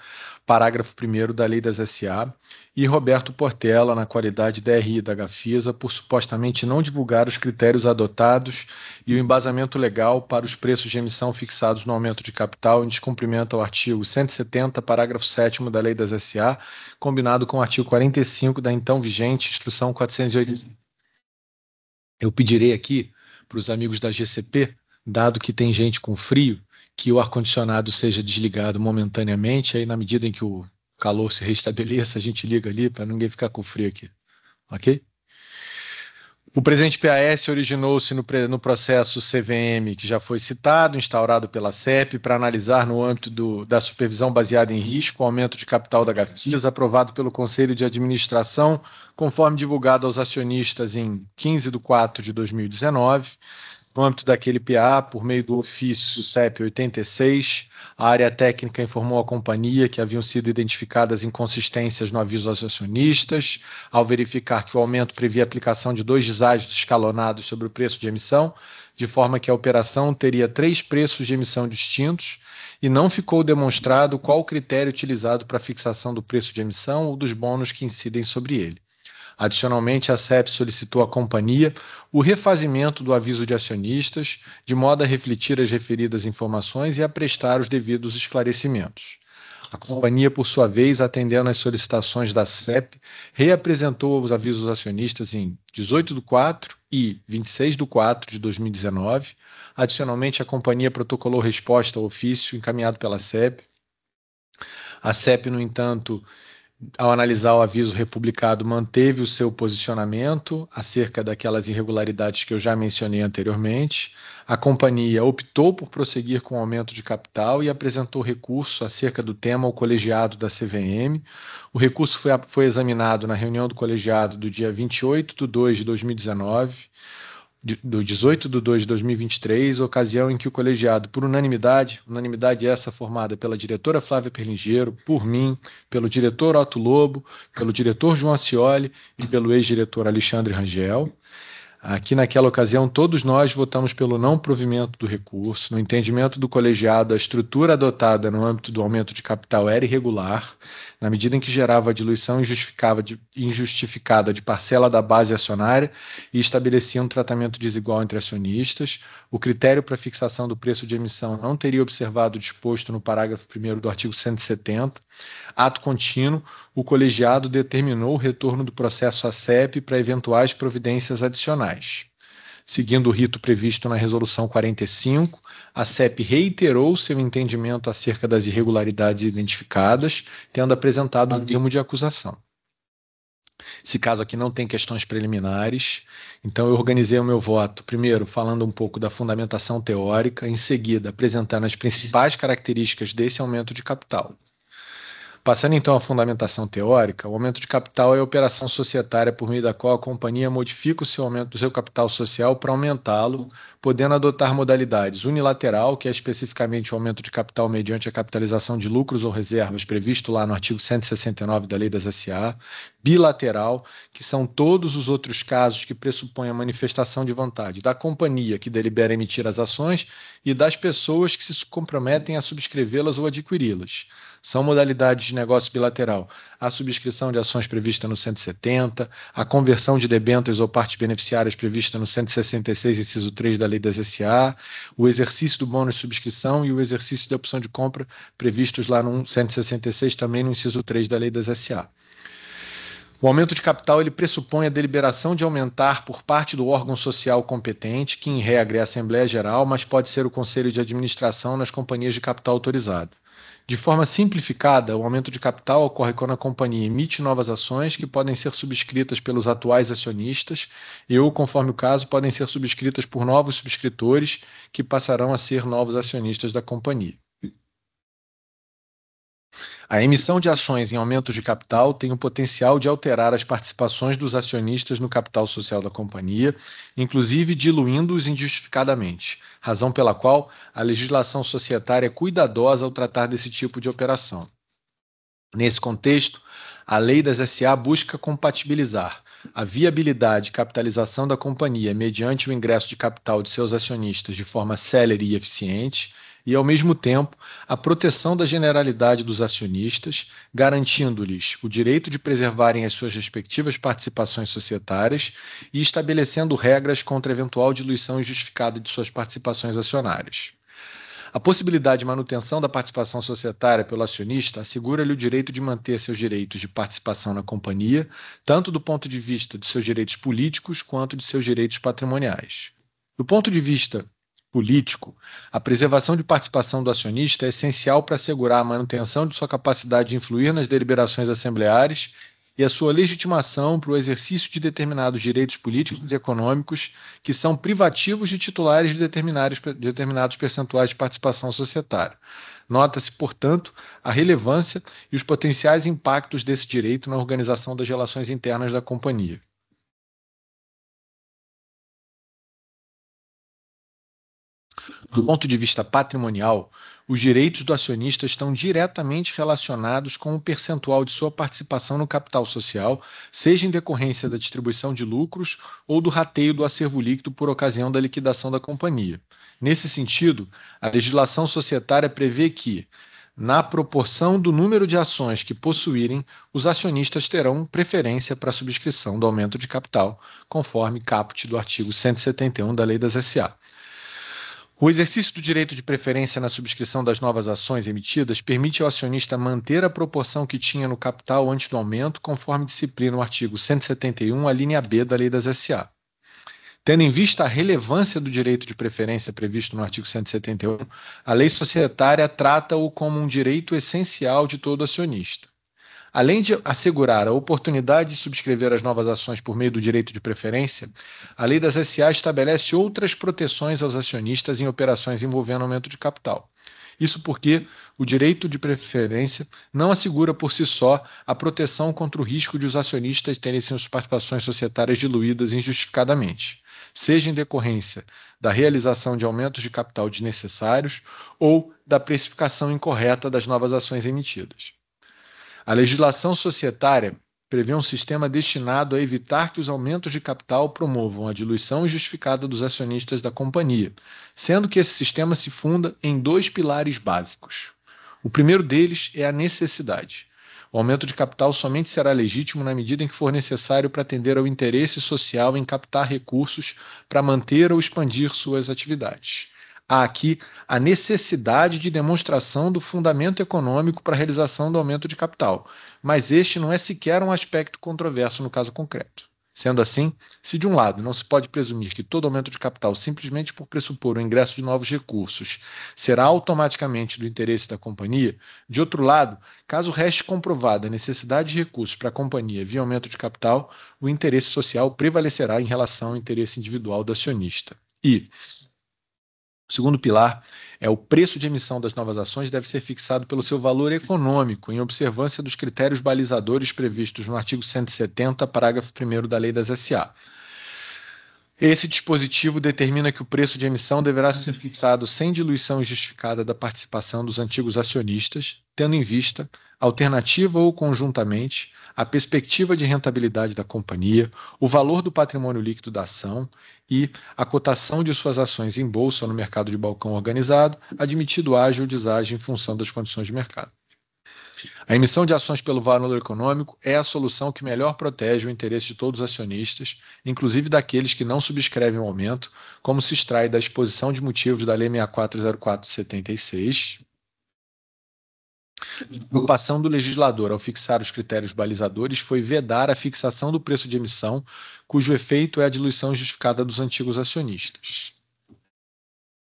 parágrafo 1º da Lei das SA, e Roberto Portela, na qualidade de DRI da Gafisa, por supostamente não divulgar os critérios adotados e o embasamento legal para os preços de emissão fixados no aumento de capital em descumprimento ao artigo 170, parágrafo 7º da Lei das SA, combinado com o artigo 45 da então vigente Instrução 480. Eu pedirei aqui para os amigos da GCP, dado que tem gente com frio, que o ar-condicionado seja desligado momentaneamente, aí na medida em que o calor se restabeleça, a gente liga ali para ninguém ficar com frio aqui, ok? O presente PAS originou-se no processo CVM, que já foi citado, instaurado pela CEP, para analisar no âmbito da supervisão baseada em risco o aumento de capital da Gafisa, aprovado pelo Conselho de Administração, conforme divulgado aos acionistas em 15 de 4 de 2019. No âmbito daquele PA, por meio do ofício CEP 86, a área técnica informou à companhia que haviam sido identificadas inconsistências no aviso aos acionistas, ao verificar que o aumento previa a aplicação de 2 deságios escalonados sobre o preço de emissão, de forma que a operação teria 3 preços de emissão distintos, e não ficou demonstrado qual o critério utilizado para a fixação do preço de emissão ou dos bônus que incidem sobre ele. Adicionalmente, a CEP solicitou à companhia o refazimento do aviso de acionistas, de modo a refletir as referidas informações e a prestar os devidos esclarecimentos. A companhia, por sua vez, atendendo às solicitações da CEP, reapresentou os avisos acionistas em 18 de 4 e 26 de 4 de 2019. Adicionalmente, a companhia protocolou resposta ao ofício encaminhado pela CEP. A CEP, no entanto, ao analisar o aviso republicado, manteve o seu posicionamento acerca daquelas irregularidades que eu já mencionei anteriormente. A companhia optou por prosseguir com o aumento de capital e apresentou recurso acerca do tema ao colegiado da CVM. O recurso foi examinado na reunião do colegiado do dia 28 de 2 de 2019, do 18 de 2 de 2023, ocasião em que o colegiado, por unanimidade essa formada pela diretora Flávia Perlingeiro, por mim, pelo diretor Otto Lobo, pelo diretor João Ascioli e pelo ex-diretor Alexandre Rangel. Aqui, naquela ocasião, todos nós votamos pelo não provimento do recurso. No entendimento do colegiado, a estrutura adotada no âmbito do aumento de capital era irregular, na medida em que gerava a diluição injustificada de parcela da base acionária e estabelecia um tratamento desigual entre acionistas. O critério para fixação do preço de emissão não teria observado o disposto no parágrafo 1º do artigo 170. Ato contínuo, o colegiado determinou o retorno do processo à CEP para eventuais providências adicionais. Seguindo o rito previsto na Resolução 45, a CEP reiterou seu entendimento acerca das irregularidades identificadas, tendo apresentado um termo de acusação. Esse caso aqui não tem questões preliminares, então eu organizei o meu voto, primeiro falando um pouco da fundamentação teórica, em seguida apresentando as principais características desse aumento de capital. Passando então à fundamentação teórica, o aumento de capital é a operação societária por meio da qual a companhia modifica o seu aumento do seu capital social para aumentá-lo, podendo adotar modalidades unilateral, que é especificamente o aumento de capital mediante a capitalização de lucros ou reservas previsto lá no artigo 169 da Lei das SA, bilateral, que são todos os outros casos que pressupõem a manifestação de vontade da companhia que delibera emitir as ações e das pessoas que se comprometem a subscrevê-las ou adquiri-las. São modalidades de negócio bilateral: a subscrição de ações prevista no 170, a conversão de debêntures ou partes beneficiárias prevista no 166, inciso 3 da Lei das SA, o exercício do bônus de subscrição e o exercício da opção de compra previstos lá no 166, também no inciso 3 da Lei das SA. O aumento de capital ele pressupõe a deliberação de aumentar por parte do órgão social competente, que em regra é a Assembleia Geral, mas pode ser o Conselho de Administração nas companhias de capital autorizado. De forma simplificada, o aumento de capital ocorre quando a companhia emite novas ações que podem ser subscritas pelos atuais acionistas e, ou, conforme o caso, podem ser subscritas por novos subscritores que passarão a ser novos acionistas da companhia. A emissão de ações em aumentos de capital tem o potencial de alterar as participações dos acionistas no capital social da companhia, inclusive diluindo-os injustificadamente, razão pela qual a legislação societária é cuidadosa ao tratar desse tipo de operação. Nesse contexto, a lei das SA busca compatibilizar a viabilidade e capitalização da companhia mediante o ingresso de capital de seus acionistas de forma célere e eficiente e, ao mesmo tempo, a proteção da generalidade dos acionistas, garantindo-lhes o direito de preservarem as suas respectivas participações societárias e estabelecendo regras contra eventual diluição injustificada de suas participações acionárias. A possibilidade de manutenção da participação societária pelo acionista assegura-lhe o direito de manter seus direitos de participação na companhia, tanto do ponto de vista de seus direitos políticos quanto de seus direitos patrimoniais. Do ponto de vista político, a preservação de participação do acionista é essencial para assegurar a manutenção de sua capacidade de influir nas deliberações assembleares e a sua legitimação para o exercício de determinados direitos políticos e econômicos que são privativos de titulares de determinados percentuais de participação societária. Nota-se, portanto, a relevância e os potenciais impactos desse direito na organização das relações internas da companhia. Do ponto de vista patrimonial, os direitos do acionista estão diretamente relacionados com o percentual de sua participação no capital social, seja em decorrência da distribuição de lucros ou do rateio do acervo líquido por ocasião da liquidação da companhia. Nesse sentido, a legislação societária prevê que, na proporção do número de ações que possuírem, os acionistas terão preferência para a subscrição do aumento de capital, conforme caput do artigo 171 da Lei das SA. O exercício do direito de preferência na subscrição das novas ações emitidas permite ao acionista manter a proporção que tinha no capital antes do aumento, conforme disciplina o artigo 171, a linha B da Lei das SA. Tendo em vista a relevância do direito de preferência previsto no artigo 171, a lei societária trata-o como um direito essencial de todo acionista. Além de assegurar a oportunidade de subscrever as novas ações por meio do direito de preferência, a Lei das SA estabelece outras proteções aos acionistas em operações envolvendo aumento de capital. Isso porque o direito de preferência não assegura por si só a proteção contra o risco de os acionistas terem suas participações societárias diluídas injustificadamente, seja em decorrência da realização de aumentos de capital desnecessários ou da precificação incorreta das novas ações emitidas. A legislação societária prevê um sistema destinado a evitar que os aumentos de capital promovam a diluição injustificada dos acionistas da companhia, sendo que esse sistema se funda em dois pilares básicos. O primeiro deles é a necessidade. O aumento de capital somente será legítimo na medida em que for necessário para atender ao interesse social em captar recursos para manter ou expandir suas atividades. Há aqui a necessidade de demonstração do fundamento econômico para a realização do aumento de capital, mas este não é sequer um aspecto controverso no caso concreto. Sendo assim, se de um lado não se pode presumir que todo aumento de capital, simplesmente por pressupor o ingresso de novos recursos, será automaticamente do interesse da companhia, de outro lado, caso reste comprovada a necessidade de recursos para a companhia via aumento de capital, o interesse social prevalecerá em relação ao interesse individual do acionista. O segundo pilar é o preço de emissão das novas ações deve ser fixado pelo seu valor econômico, em observância dos critérios balizadores previstos no artigo 170, parágrafo 1º da Lei das SA. Esse dispositivo determina que o preço de emissão deverá ser fixado sem diluição injustificada da participação dos antigos acionistas, tendo em vista, alternativa ou conjuntamente, a perspectiva de rentabilidade da companhia, o valor do patrimônio líquido da ação e a cotação de suas ações em bolsa ou no mercado de balcão organizado, admitido ágio ou deságio em função das condições de mercado. A emissão de ações pelo valor econômico é a solução que melhor protege o interesse de todos os acionistas, inclusive daqueles que não subscrevem o aumento, como se extrai da exposição de motivos da Lei 6404/76. A preocupação do legislador ao fixar os critérios balizadores foi vedar a fixação do preço de emissão, cujo efeito é a diluição injustificada dos antigos acionistas.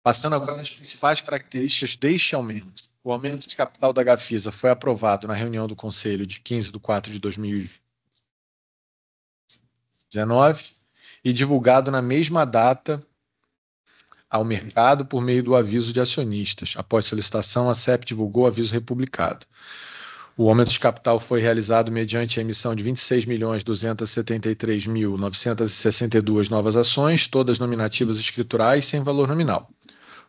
Passando agora às principais características deste aumento. O aumento de capital da Gafisa foi aprovado na reunião do Conselho de 15 de 4 de 2019 e divulgado na mesma data ao mercado por meio do aviso de acionistas. Após solicitação, a CEP divulgou o aviso republicado. O aumento de capital foi realizado mediante a emissão de 26.273.962 novas ações, todas nominativas escriturais, sem valor nominal.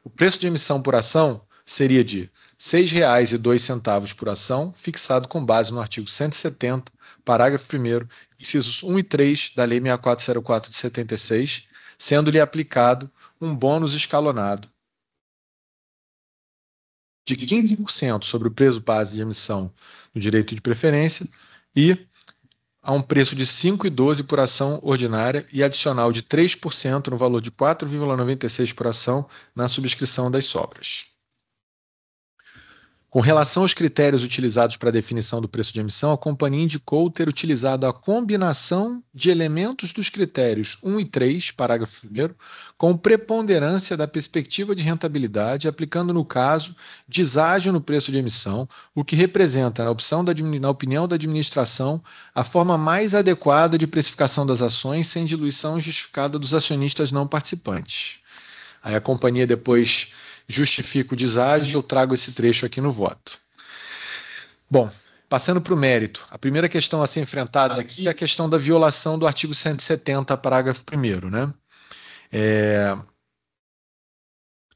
O preço de emissão por ação seria de R$ 6,02 por ação, fixado com base no artigo 170, parágrafo 1º, incisos 1 e 3 da Lei 6404 de 76, sendo-lhe aplicado um bônus escalonado de 15% sobre o preço base de emissão do direito de preferência e a um preço de R$ 5,12 por ação ordinária e adicional de 3% no valor de R$ 4,96 por ação na subscrição das sobras. Com relação aos critérios utilizados para a definição do preço de emissão, a companhia indicou ter utilizado a combinação de elementos dos critérios 1 e 3, parágrafo 1º, com preponderância da perspectiva de rentabilidade, aplicando, no caso, deságio no preço de emissão, o que representa, na opinião da administração, a forma mais adequada de precificação das ações sem diluição justificada dos acionistas não participantes. Aí a companhia depois justifica o deságio e eu trago esse trecho aqui no voto. Bom, passando para o mérito, a primeira questão a ser enfrentada aqui é a questão da violação do artigo 170, parágrafo 1º, né?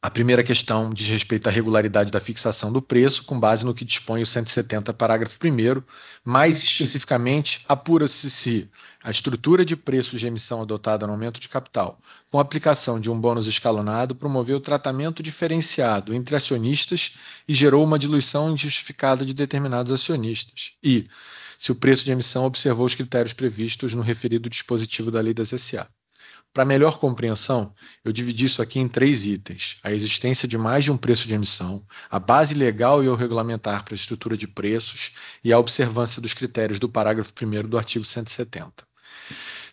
A primeira questão diz respeito à regularidade da fixação do preço, com base no que dispõe o 170, parágrafo 1º. Mais especificamente, apura-se se a estrutura de preços de emissão adotada no aumento de capital, com a aplicação de um bônus escalonado, promoveu o tratamento diferenciado entre acionistas e gerou uma diluição injustificada de determinados acionistas. E se o preço de emissão observou os critérios previstos no referido dispositivo da Lei das SA. Para melhor compreensão, eu dividi isso aqui em 3 itens: a existência de mais de um preço de emissão, a base legal e ou regulamentar para a estrutura de preços e a observância dos critérios do parágrafo 1º do artigo 170.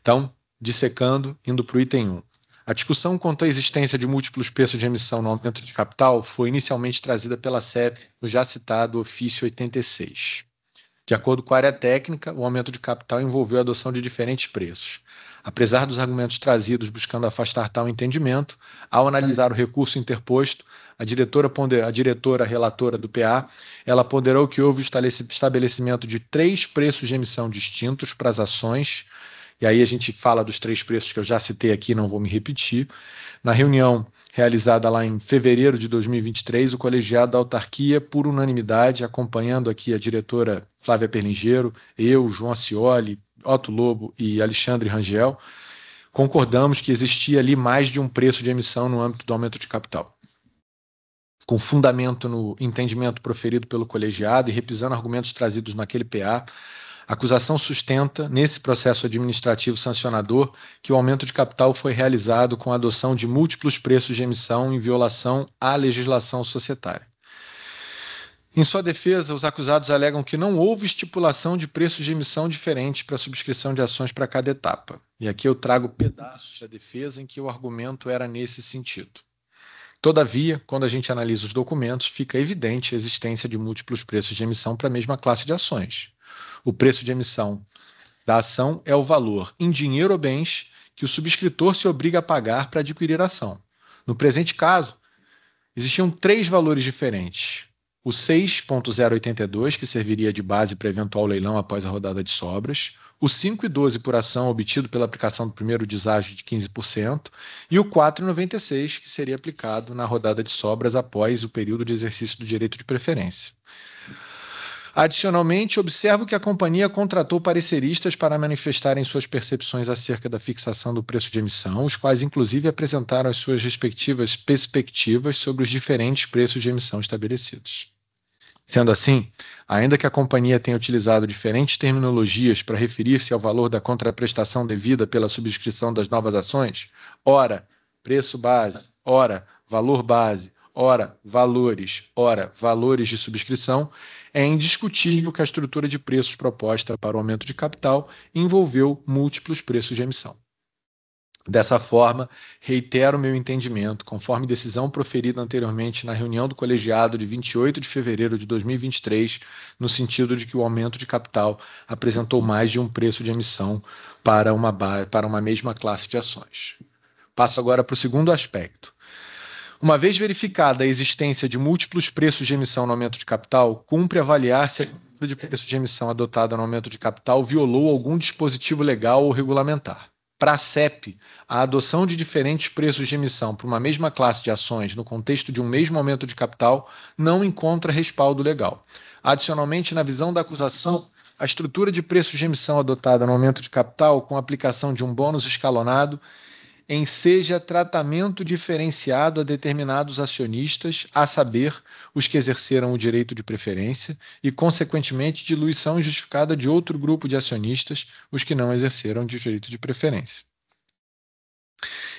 Então, dissecando, indo para o item 1. A discussão quanto à existência de múltiplos preços de emissão no aumento de capital foi inicialmente trazida pela SEP no já citado ofício 86. De acordo com a área técnica, o aumento de capital envolveu a adoção de diferentes preços. Apesar dos argumentos trazidos buscando afastar tal entendimento, ao analisar o recurso interposto, a diretora relatora do PA, ela ponderou que houve o estabelecimento de 3 preços de emissão distintos para as ações, e aí a gente fala dos 3 preços que eu já citei aqui, não vou me repetir. Na reunião realizada lá em fevereiro de 2023, o colegiado da autarquia, por unanimidade, acompanhando aqui a diretora Flávia Perlingeiro, eu, João Ascioli, Otto Lobo e Alexandre Rangel, concordamos que existia ali mais de um preço de emissão no âmbito do aumento de capital. Com fundamento no entendimento proferido pelo colegiado e repisando argumentos trazidos naquele PA, a acusação sustenta, nesse processo administrativo sancionador, que o aumento de capital foi realizado com a adoção de múltiplos preços de emissão em violação à legislação societária. Em sua defesa, os acusados alegam que não houve estipulação de preços de emissão diferentes para a subscrição de ações para cada etapa. E aqui eu trago pedaços da defesa em que o argumento era nesse sentido. Todavia, quando a gente analisa os documentos, fica evidente a existência de múltiplos preços de emissão para a mesma classe de ações. O preço de emissão da ação é o valor em dinheiro ou bens que o subscritor se obriga a pagar para adquirir a ação. No presente caso, existiam 3 valores diferentes. O 6,082, que serviria de base para eventual leilão após a rodada de sobras, o 5,12 por ação obtido pela aplicação do primeiro deságio de 15%, e o 4,96, que seria aplicado na rodada de sobras após o período de exercício do direito de preferência. Adicionalmente, observo que a companhia contratou pareceristas para manifestarem suas percepções acerca da fixação do preço de emissão, os quais inclusive apresentaram as suas respectivas perspectivas sobre os diferentes preços de emissão estabelecidos. Sendo assim, ainda que a companhia tenha utilizado diferentes terminologias para referir-se ao valor da contraprestação devida pela subscrição das novas ações, ora preço base, ora valor base, ora valores de subscrição, é indiscutível que a estrutura de preços proposta para o aumento de capital envolveu múltiplos preços de emissão. Dessa forma, reitero meu entendimento, conforme decisão proferida anteriormente na reunião do colegiado de 28 de fevereiro de 2023, no sentido de que o aumento de capital apresentou mais de um preço de emissão para uma mesma classe de ações. Passo agora para o segundo aspecto. Uma vez verificada a existência de múltiplos preços de emissão no aumento de capital, cumpre avaliar se de preço de emissão adotada no aumento de capital violou algum dispositivo legal ou regulamentar. Para a CEP, a adoção de diferentes preços de emissão para uma mesma classe de ações no contexto de um mesmo aumento de capital não encontra respaldo legal. Adicionalmente, na visão da acusação, a estrutura de preços de emissão adotada no aumento de capital com a aplicação de um bônus escalonado enseja tratamento diferenciado a determinados acionistas, a saber, os que exerceram o direito de preferência, e, consequentemente, diluição injustificada de outro grupo de acionistas, os que não exerceram o direito de preferência.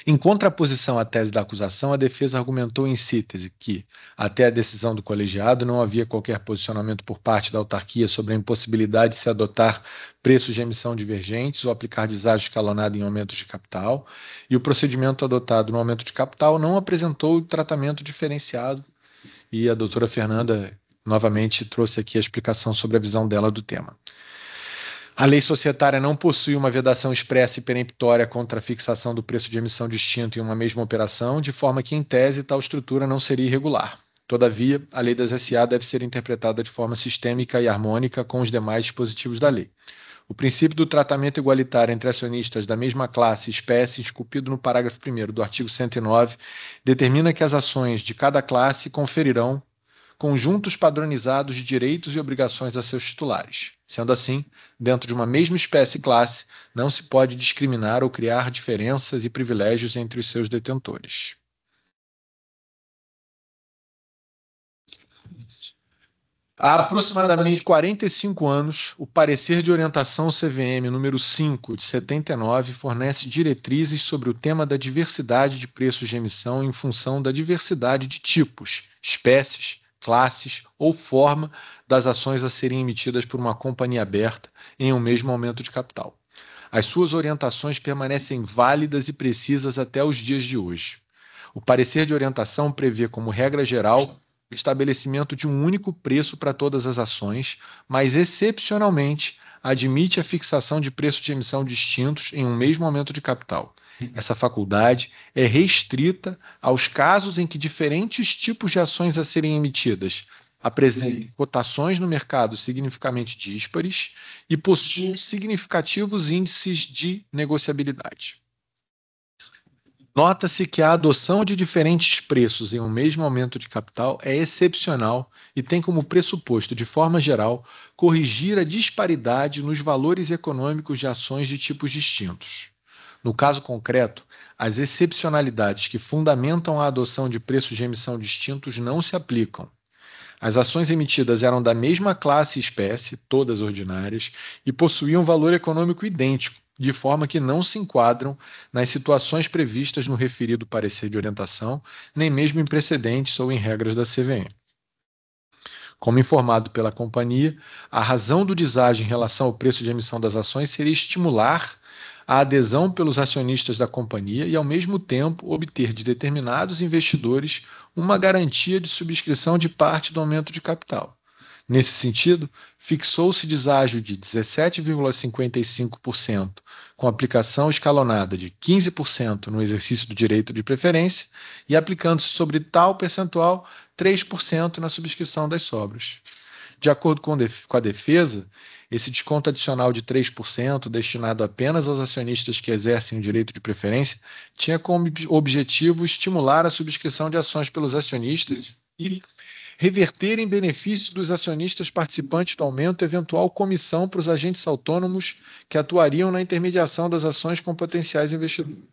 Em contraposição à tese da acusação, a defesa argumentou em síntese que, até a decisão do colegiado, não havia qualquer posicionamento por parte da autarquia sobre a impossibilidade de se adotar preços de emissão divergentes ou aplicar deságio escalonado em aumentos de capital, e o procedimento adotado no aumento de capital não apresentou tratamento diferenciado, e a doutora Fernanda novamente trouxe aqui a explicação sobre a visão dela do tema. A lei societária não possui uma vedação expressa e peremptória contra a fixação do preço de emissão distinto em uma mesma operação, de forma que, em tese, tal estrutura não seria irregular. Todavia, a lei das SA deve ser interpretada de forma sistêmica e harmônica com os demais dispositivos da lei. O princípio do tratamento igualitário entre acionistas da mesma classe e espécie, esculpido no parágrafo 1º do artigo 109, determina que as ações de cada classe conferirão conjuntos padronizados de direitos e obrigações a seus titulares. Sendo assim, dentro de uma mesma espécie e classe, não se pode discriminar ou criar diferenças e privilégios entre os seus detentores. Há aproximadamente 45 anos, o parecer de orientação CVM número 5 de 79 fornece diretrizes sobre o tema da diversidade de preços de emissão em função da diversidade de tipos, espécies, classes ou forma das ações a serem emitidas por uma companhia aberta em um mesmo aumento de capital. As suas orientações permanecem válidas e precisas até os dias de hoje. O parecer de orientação prevê como regra geral o estabelecimento de um único preço para todas as ações, mas excepcionalmente admite a fixação de preços de emissão distintos em um mesmo aumento de capital. Essa faculdade é restrita aos casos em que diferentes tipos de ações a serem emitidas apresentem cotações no mercado significativamente díspares e possuem significativos índices de negociabilidade. Nota-se que a adoção de diferentes preços em um mesmo aumento de capital é excepcional e tem como pressuposto, de forma geral, corrigir a disparidade nos valores econômicos de ações de tipos distintos. No caso concreto, as excepcionalidades que fundamentam a adoção de preços de emissão distintos não se aplicam. As ações emitidas eram da mesma classe e espécie, todas ordinárias, e possuíam valor econômico idêntico, de forma que não se enquadram nas situações previstas no referido parecer de orientação, nem mesmo em precedentes ou em regras da CVM. Como informado pela companhia, a razão do deságio em relação ao preço de emissão das ações seria estimular a adesão pelos acionistas da companhia e, ao mesmo tempo, obter de determinados investidores uma garantia de subscrição de parte do aumento de capital. Nesse sentido, fixou-se deságio de 17,55%, com aplicação escalonada de 15% no exercício do direito de preferência e aplicando-se sobre tal percentual 3% na subscrição das sobras. De acordo com a defesa, esse desconto adicional de 3%, destinado apenas aos acionistas que exercem o direito de preferência, tinha como objetivo estimular a subscrição de ações pelos acionistas e reverter em benefício dos acionistas participantes do aumento eventual comissão para os agentes autônomos que atuariam na intermediação das ações com potenciais investidores.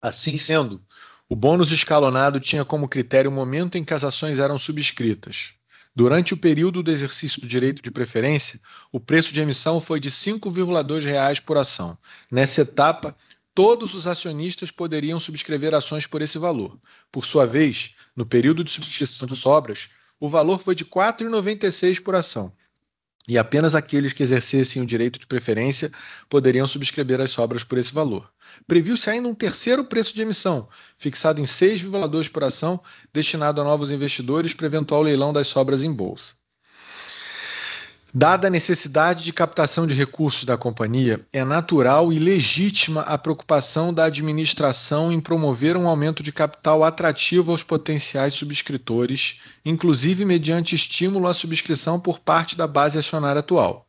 Assim sendo, o bônus escalonado tinha como critério o momento em que as ações eram subscritas. Durante o período do exercício do direito de preferência, o preço de emissão foi de R$ 5,2 por ação. Nessa etapa, todos os acionistas poderiam subscrever ações por esse valor. Por sua vez, no período de subscrição de sobras, o valor foi de R$ 4,96 por ação. E apenas aqueles que exercessem o direito de preferência poderiam subscrever as sobras por esse valor. Previu-se ainda um terceiro preço de emissão, fixado em 6,2 por ação, destinado a novos investidores para eventual leilão das sobras em bolsa. Dada a necessidade de captação de recursos da companhia, é natural e legítima a preocupação da administração em promover um aumento de capital atrativo aos potenciais subscritores, inclusive mediante estímulo à subscrição por parte da base acionária atual.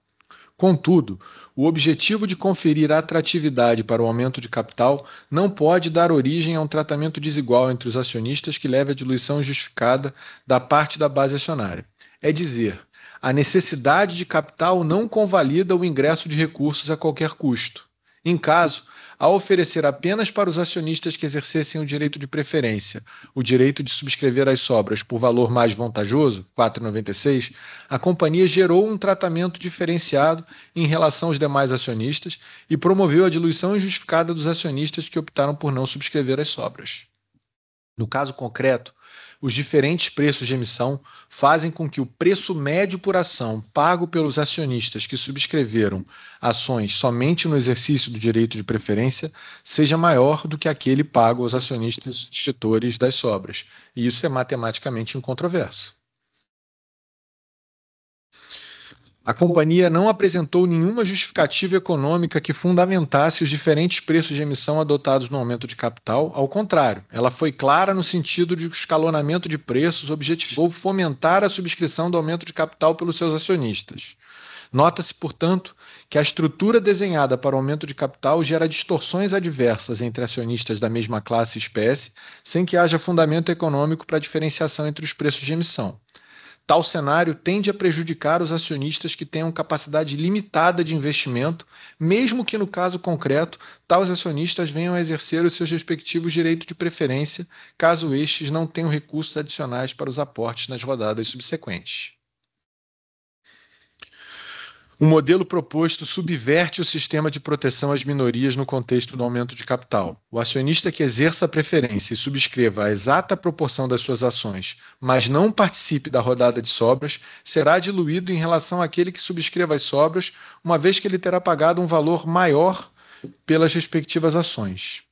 Contudo, o objetivo de conferir atratividade para o aumento de capital não pode dar origem a um tratamento desigual entre os acionistas que leve à diluição injustificada da parte da base acionária. É dizer, a necessidade de capital não convalida o ingresso de recursos a qualquer custo. Em caso, ao oferecer apenas para os acionistas que exercessem o direito de preferência o direito de subscrever as sobras por valor mais vantajoso, R$ 4,96, a companhia gerou um tratamento diferenciado em relação aos demais acionistas e promoveu a diluição injustificada dos acionistas que optaram por não subscrever as sobras. No caso concreto, os diferentes preços de emissão fazem com que o preço médio por ação pago pelos acionistas que subscreveram ações somente no exercício do direito de preferência seja maior do que aquele pago aos acionistas subscritores das sobras. E isso é matematicamente incontroverso. A companhia não apresentou nenhuma justificativa econômica que fundamentasse os diferentes preços de emissão adotados no aumento de capital. Ao contrário, ela foi clara no sentido de que o escalonamento de preços objetivou fomentar a subscrição do aumento de capital pelos seus acionistas. Nota-se, portanto, que a estrutura desenhada para o aumento de capital gera distorções adversas entre acionistas da mesma classe e espécie, sem que haja fundamento econômico para a diferenciação entre os preços de emissão. Tal cenário tende a prejudicar os acionistas que tenham capacidade limitada de investimento, mesmo que, no caso concreto, tais acionistas venham a exercer os seus respectivos direitos de preferência, caso estes não tenham recursos adicionais para os aportes nas rodadas subsequentes. O modelo proposto subverte o sistema de proteção às minorias no contexto do aumento de capital. O acionista que exerça a preferência e subscreva a exata proporção das suas ações, mas não participe da rodada de sobras, será diluído em relação àquele que subscreva as sobras, uma vez que ele terá pagado um valor maior pelas respectivas ações.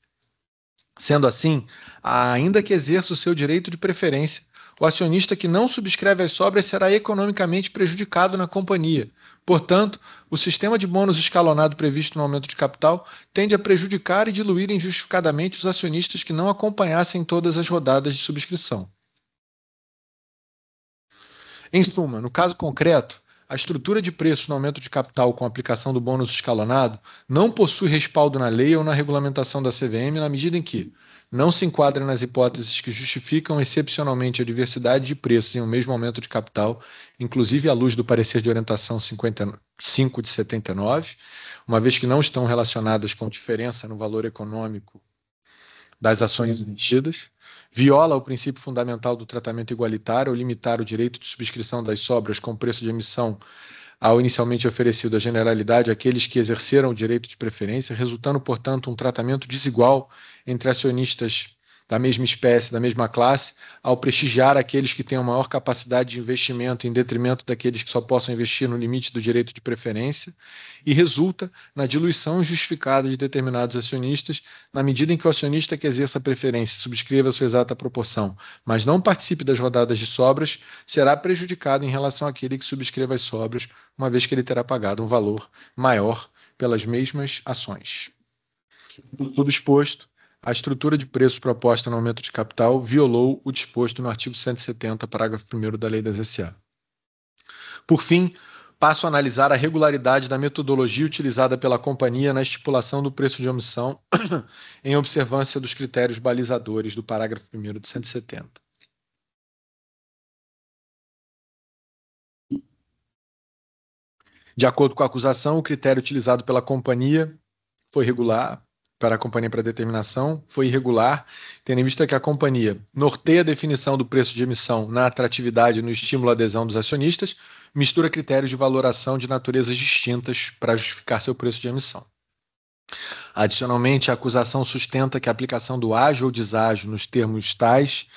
Sendo assim, ainda que exerça o seu direito de preferência, o acionista que não subscreve as sobras será economicamente prejudicado na companhia. Portanto, o sistema de bônus escalonado previsto no aumento de capital tende a prejudicar e diluir injustificadamente os acionistas que não acompanhassem todas as rodadas de subscrição. Em suma, no caso concreto, a estrutura de preços no aumento de capital com a aplicação do bônus escalonado não possui respaldo na lei ou na regulamentação da CVM na medida em que não se enquadra nas hipóteses que justificam excepcionalmente a diversidade de preços em um mesmo aumento de capital, inclusive à luz do parecer de orientação 55 de 79, uma vez que não estão relacionadas com diferença no valor econômico das ações emitidas, viola o princípio fundamental do tratamento igualitário ao limitar o direito de subscrição das sobras com preço de emissão ao inicialmente oferecido à generalidade àqueles que exerceram o direito de preferência, resultando, portanto, um tratamento desigual entre acionistas da mesma espécie, da mesma classe, ao prestigiar aqueles que tenham maior capacidade de investimento em detrimento daqueles que só possam investir no limite do direito de preferência, e resulta na diluição injustificada de determinados acionistas, na medida em que o acionista que exerça a preferência subscreva a sua exata proporção, mas não participe das rodadas de sobras, será prejudicado em relação àquele que subscreva as sobras, uma vez que ele terá pagado um valor maior pelas mesmas ações. Tudo exposto, a estrutura de preços proposta no aumento de capital violou o disposto no artigo 170, parágrafo 1º da Lei das SA. Por fim, passo a analisar a regularidade da metodologia utilizada pela companhia na estipulação do preço de emissão em observância dos critérios balizadores do parágrafo 1º de 170. De acordo com a acusação, o critério utilizado pela companhia foi regular, para a companhia para determinação, foi irregular, tendo em vista que a companhia norteia a definição do preço de emissão na atratividade e no estímulo à adesão dos acionistas, mistura critérios de valoração de naturezas distintas para justificar seu preço de emissão. Adicionalmente, a acusação sustenta que a aplicação do ágio ou deságio nos termos tais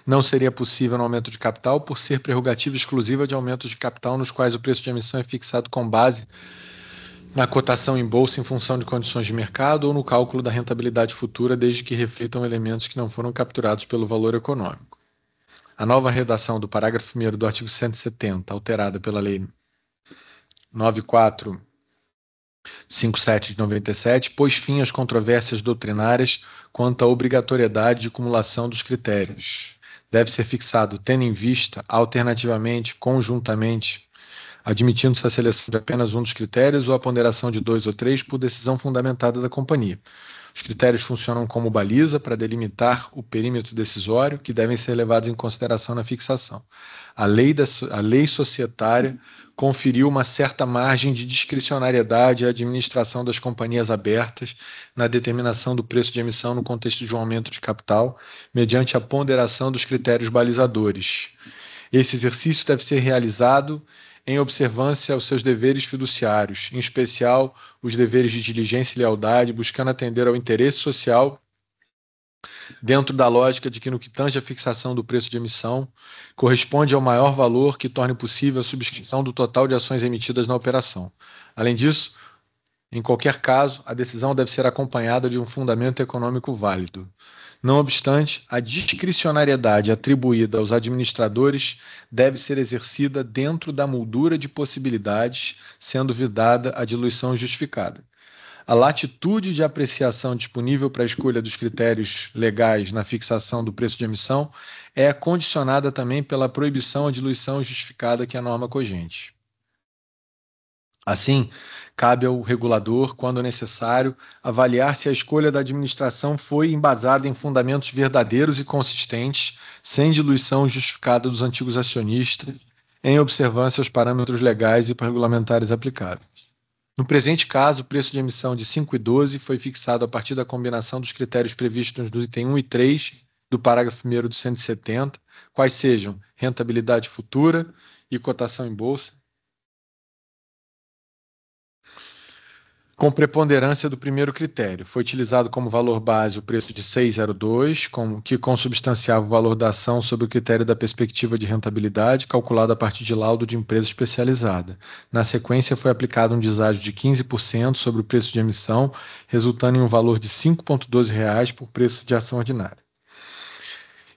não seria possível no aumento de capital por ser prerrogativa exclusiva de aumentos de capital nos quais o preço de emissão é fixado com base na cotação em bolsa em função de condições de mercado ou no cálculo da rentabilidade futura, desde que reflitam elementos que não foram capturados pelo valor econômico. A nova redação do parágrafo 1º do artigo 170, alterada pela Lei 9457 de 97, pôs fim às controvérsias doutrinárias quanto à obrigatoriedade de cumulação dos critérios. Deve ser fixado tendo em vista, alternativamente, conjuntamente, admitindo-se a seleção de apenas um dos critérios ou a ponderação de 2 ou 3 por decisão fundamentada da companhia. Os critérios funcionam como baliza para delimitar o perímetro decisório que devem ser levados em consideração na fixação. A lei societária conferiu uma certa margem de discricionariedade à administração das companhias abertas na determinação do preço de emissão no contexto de um aumento de capital, mediante a ponderação dos critérios balizadores. Esse exercício deve ser realizado em observância aos seus deveres fiduciários, em especial os deveres de diligência e lealdade, buscando atender ao interesse social, dentro da lógica de que, no que tange a fixação do preço de emissão, corresponde ao maior valor que torne possível a subscrição do total de ações emitidas na operação. Além disso, em qualquer caso, a decisão deve ser acompanhada de um fundamento econômico válido. Não obstante, a discricionariedade atribuída aos administradores deve ser exercida dentro da moldura de possibilidades, sendo vedada a diluição justificada. A latitude de apreciação disponível para a escolha dos critérios legais na fixação do preço de emissão é condicionada também pela proibição à diluição justificada que é a norma cogente. Assim, cabe ao regulador, quando necessário, avaliar se a escolha da administração foi embasada em fundamentos verdadeiros e consistentes, sem diluição justificada dos antigos acionistas, em observância aos parâmetros legais e regulamentares aplicáveis. No presente caso, o preço de emissão de 5,12 foi fixado a partir da combinação dos critérios previstos no item 1 e 3 do parágrafo 1º do 170, quais sejam rentabilidade futura e cotação em bolsa, com preponderância do primeiro critério. Foi utilizado como valor base o preço de 6,02, que consubstanciava o valor da ação sob o critério da perspectiva de rentabilidade, calculado a partir de laudo de empresa especializada. Na sequência, foi aplicado um deságio de 15% sobre o preço de emissão, resultando em um valor de R$ 5,12 por preço de ação ordinária.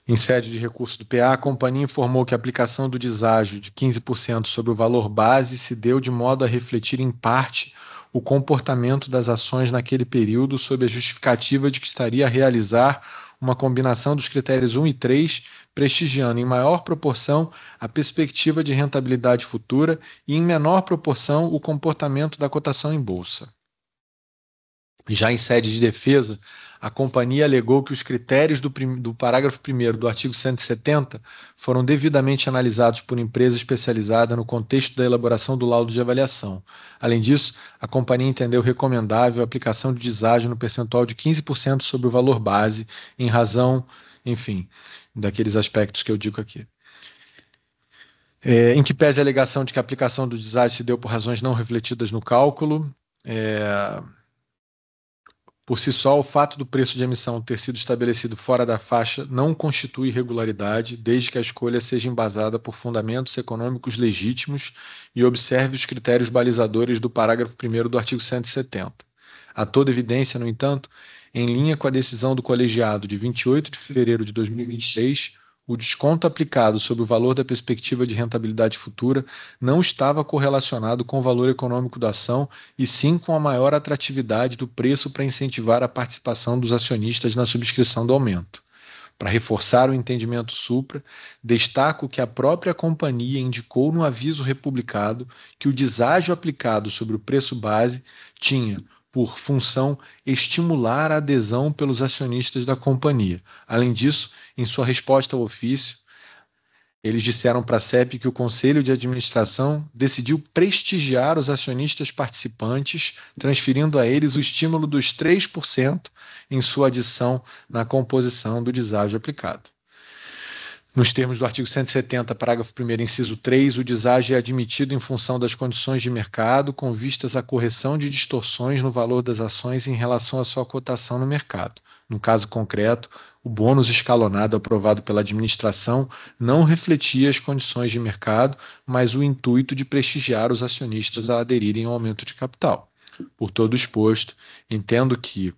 Em sede de recurso do PA, a companhia informou que a aplicação do deságio de 15% sobre o valor base se deu de modo a refletir em parte o comportamento das ações naquele período sob a justificativa de que estaria a realizar uma combinação dos critérios 1 e 3, prestigiando em maior proporção a perspectiva de rentabilidade futura e em menor proporção o comportamento da cotação em bolsa. Já em sede de defesa, a companhia alegou que os critérios do parágrafo 1º do artigo 170 foram devidamente analisados por empresa especializada no contexto da elaboração do laudo de avaliação. Além disso, a companhia entendeu recomendável a aplicação de deságio no percentual de 15% sobre o valor base, em razão, enfim, daqueles aspectos que eu digo aqui. Em que pese a alegação de que a aplicação do deságio se deu por razões não refletidas no cálculo, por si só, o fato do preço de emissão ter sido estabelecido fora da faixa não constitui irregularidade, desde que a escolha seja embasada por fundamentos econômicos legítimos e observe os critérios balizadores do parágrafo 1º do artigo 170. A toda evidência, no entanto, em linha com a decisão do colegiado de 28 de fevereiro de 2023, o desconto aplicado sobre o valor da perspectiva de rentabilidade futura não estava correlacionado com o valor econômico da ação, e sim com a maior atratividade do preço para incentivar a participação dos acionistas na subscrição do aumento. Para reforçar o entendimento supra, destaco que a própria companhia indicou no aviso republicado que o deságio aplicado sobre o preço base tinha por função estimular a adesão pelos acionistas da companhia. Além disso, em sua resposta ao ofício, eles disseram para a CEP que o Conselho de Administração decidiu prestigiar os acionistas participantes, transferindo a eles o estímulo dos 3% em sua adição na composição do deságio aplicado. Nos termos do artigo 170, parágrafo 1º, inciso 3, o deságio é admitido em função das condições de mercado, com vistas à correção de distorções no valor das ações em relação à sua cotação no mercado. No caso concreto, o bônus escalonado aprovado pela administração não refletia as condições de mercado, mas o intuito de prestigiar os acionistas a aderirem ao aumento de capital. Por todo o exposto, entendo que,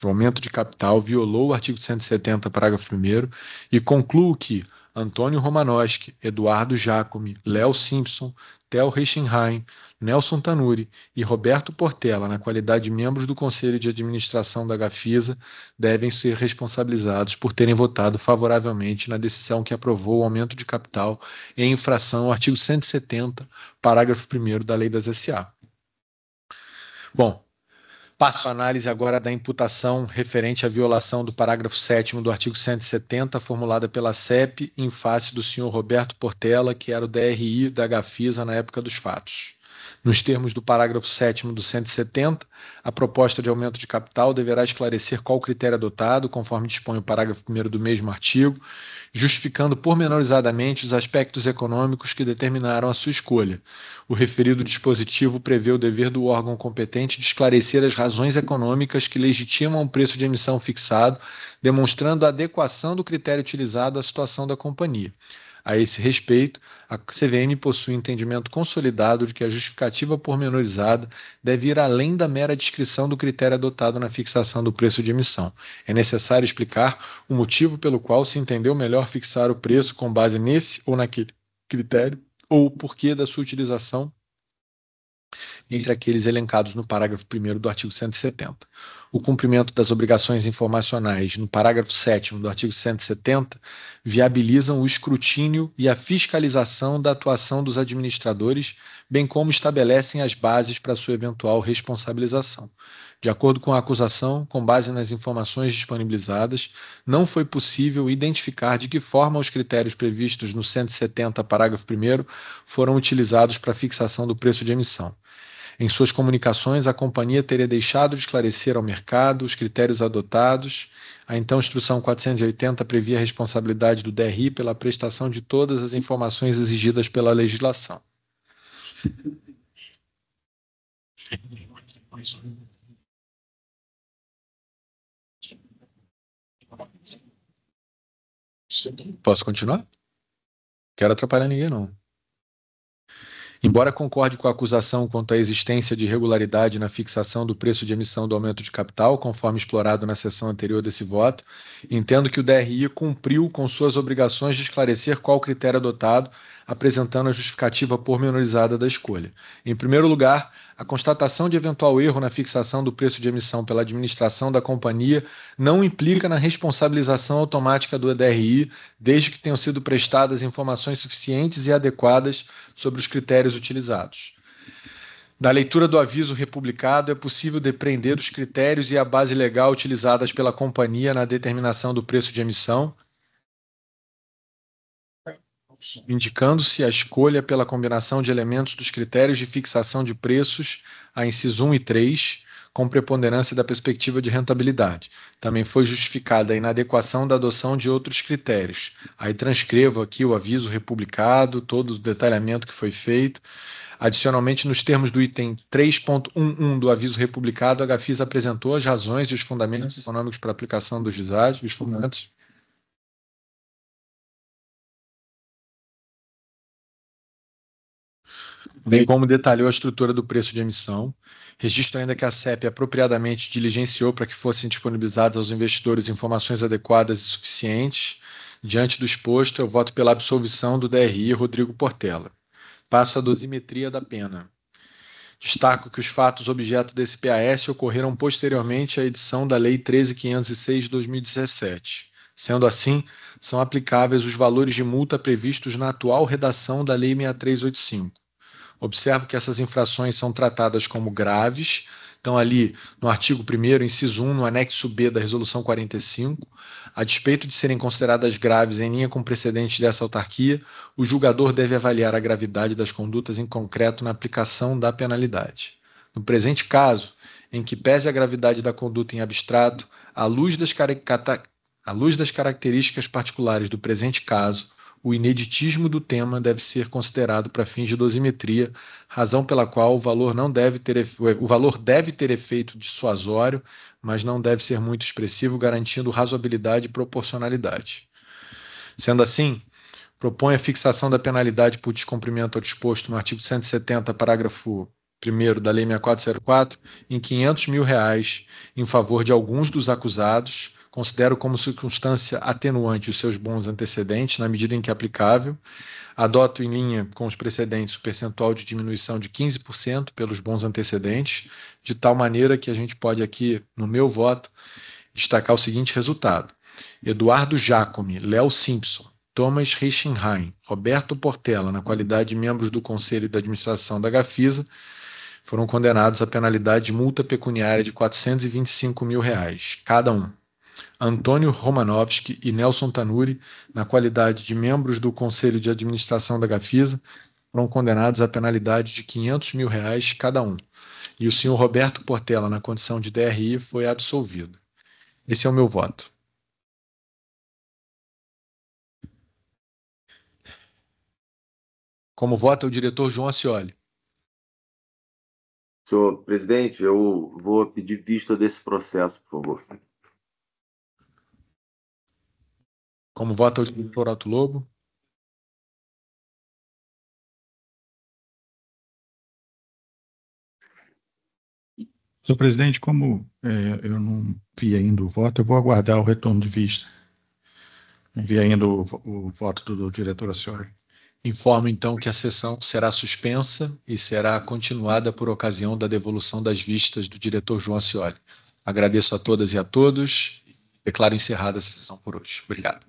O aumento de capital violou o artigo 170, parágrafo 1º, e concluo que Antônio Romanowski, Eduardo Jacome, Léo Simpson, Theo Reichenheim, Nelson Tanuri e Roberto Portela, na qualidade de membros do Conselho de Administração da Gafisa, devem ser responsabilizados por terem votado favoravelmente na decisão que aprovou o aumento de capital em infração ao artigo 170, parágrafo 1º da Lei das SA. Bom, passo a análise agora da imputação referente à violação do parágrafo 7º do artigo 170, formulada pela CEP, em face do senhor Roberto Portela, que era o DRI da Gafisa na época dos fatos. Nos termos do parágrafo 7º do 170, a proposta de aumento de capital deverá esclarecer qual critério adotado, conforme dispõe o parágrafo 1º do mesmo artigo, justificando pormenorizadamente os aspectos econômicos que determinaram a sua escolha. O referido dispositivo prevê o dever do órgão competente de esclarecer as razões econômicas que legitimam o preço de emissão fixado, demonstrando a adequação do critério utilizado à situação da companhia. A esse respeito, a CVM possui entendimento consolidado de que a justificativa pormenorizada deve ir além da mera descrição do critério adotado na fixação do preço de emissão. É necessário explicar o motivo pelo qual se entendeu melhor fixar o preço com base nesse ou naquele critério, ou o porquê da sua utilização entre aqueles elencados no parágrafo 1º do artigo 170. O cumprimento das obrigações informacionais no parágrafo 7º do artigo 170 viabilizam o escrutínio e a fiscalização da atuação dos administradores, bem como estabelecem as bases para sua eventual responsabilização. De acordo com a acusação, com base nas informações disponibilizadas, não foi possível identificar de que forma os critérios previstos no 170, parágrafo 1º, foram utilizados para a fixação do preço de emissão. Em suas comunicações, a companhia teria deixado de esclarecer ao mercado os critérios adotados. A então Instrução 480 previa a responsabilidade do DRI pela prestação de todas as informações exigidas pela legislação. Posso continuar? Quero atrapalhar ninguém, não. Embora concorde com a acusação quanto à existência de irregularidade na fixação do preço de emissão do aumento de capital, conforme explorado na sessão anterior desse voto, entendo que o DRI cumpriu com suas obrigações de esclarecer qual critério adotado, apresentando a justificativa pormenorizada da escolha. Em primeiro lugar, a constatação de eventual erro na fixação do preço de emissão pela administração da companhia não implica na responsabilização automática do DRI, desde que tenham sido prestadas informações suficientes e adequadas sobre os critérios utilizados. Da leitura do aviso republicado, é possível depreender os critérios e a base legal utilizadas pela companhia na determinação do preço de emissão, indicando-se a escolha pela combinação de elementos dos critérios de fixação de preços, a inciso 1 e 3, com preponderância da perspectiva de rentabilidade. Também foi justificada a inadequação da adoção de outros critérios. Aí transcrevo aqui o aviso republicado, todo o detalhamento que foi feito. Adicionalmente, nos termos do item 3.11 do aviso republicado, a Gafisa apresentou as razões e os fundamentos econômicos para a aplicação dos desados, os fundamentos. Bem como detalhou a estrutura do preço de emissão. Registro ainda que a CEP apropriadamente diligenciou para que fossem disponibilizadas aos investidores informações adequadas e suficientes. Diante do exposto, eu voto pela absolvição do DRI Rodrigo Portela. Passo à dosimetria da pena. Destaco que os fatos objeto desse PAS ocorreram posteriormente à edição da Lei 13.506 de 2017. Sendo assim, são aplicáveis os valores de multa previstos na atual redação da Lei 6385. Observo que essas infrações são tratadas como graves, estão ali no artigo 1º, inciso 1, no anexo B da Resolução 45. A despeito de serem consideradas graves em linha com precedentes dessa autarquia, o julgador deve avaliar a gravidade das condutas em concreto na aplicação da penalidade. No presente caso, em que pese a gravidade da conduta em abstrato, à luz das características particulares do presente caso, o ineditismo do tema deve ser considerado para fins de dosimetria, razão pela qual o valor deve ter efeito dissuasório, mas não deve ser muito expressivo, garantindo razoabilidade e proporcionalidade. Sendo assim, propõe a fixação da penalidade por descumprimento ao disposto no artigo 170, parágrafo primeiro da Lei 6404, em R$ 500 mil em favor de alguns dos acusados. Considero como circunstância atenuante os seus bons antecedentes, na medida em que aplicável. Adoto em linha com os precedentes o percentual de diminuição de 15% pelos bons antecedentes, de tal maneira que a gente pode aqui, no meu voto, destacar o seguinte resultado: Eduardo Jacome, Léo Simpson, Thomas Reichenheim, Roberto Portela, na qualidade de membros do Conselho de Administração da Gafisa, foram condenados à penalidade de multa pecuniária de R$ 425 mil, cada um. Antônio Romanovski e Nelson Tanuri, na qualidade de membros do Conselho de Administração da Gafisa, foram condenados à penalidade de R$ 500 mil, cada um. E o senhor Roberto Portela, na condição de DRI, foi absolvido. Esse é o meu voto. Como vota o diretor João Ascioli? Senhor presidente, eu vou pedir vista desse processo, por favor. Como vota o diretor Alto Lobo? Senhor presidente, como eu não vi ainda o voto, eu vou aguardar o retorno de vista. Não vi ainda o voto do diretor Ascioli. Informo, então, que a sessão será suspensa e será continuada por ocasião da devolução das vistas do diretor João Ascioli. Agradeço a todas e a todos. Declaro encerrada a sessão por hoje. Obrigado.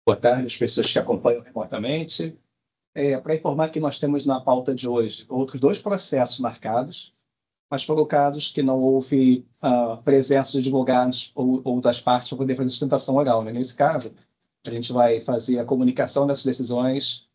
Boa tarde às pessoas que acompanham remotamente. Para informar que nós temos na pauta de hoje outros 2 processos marcados, mas foram casos que não houve presença de advogados ou das partes para poder fazer sustentação oral, né? Nesse caso, a gente vai fazer a comunicação dessas decisões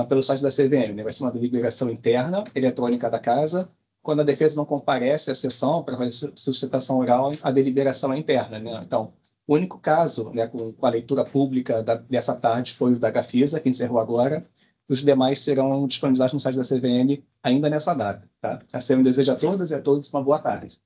pelo site da CVM, né? Vai ser uma deliberação interna, eletrônica da casa. Quando a defesa não comparece à sessão para fazer sustentação oral, a deliberação é interna, né? Então, o único caso, né, com a leitura pública dessa tarde foi o da Gafisa, que encerrou agora. Os demais serão disponibilizados no site da CVM ainda nessa data. Tá? A CVM deseja a todas e a todos uma boa tarde.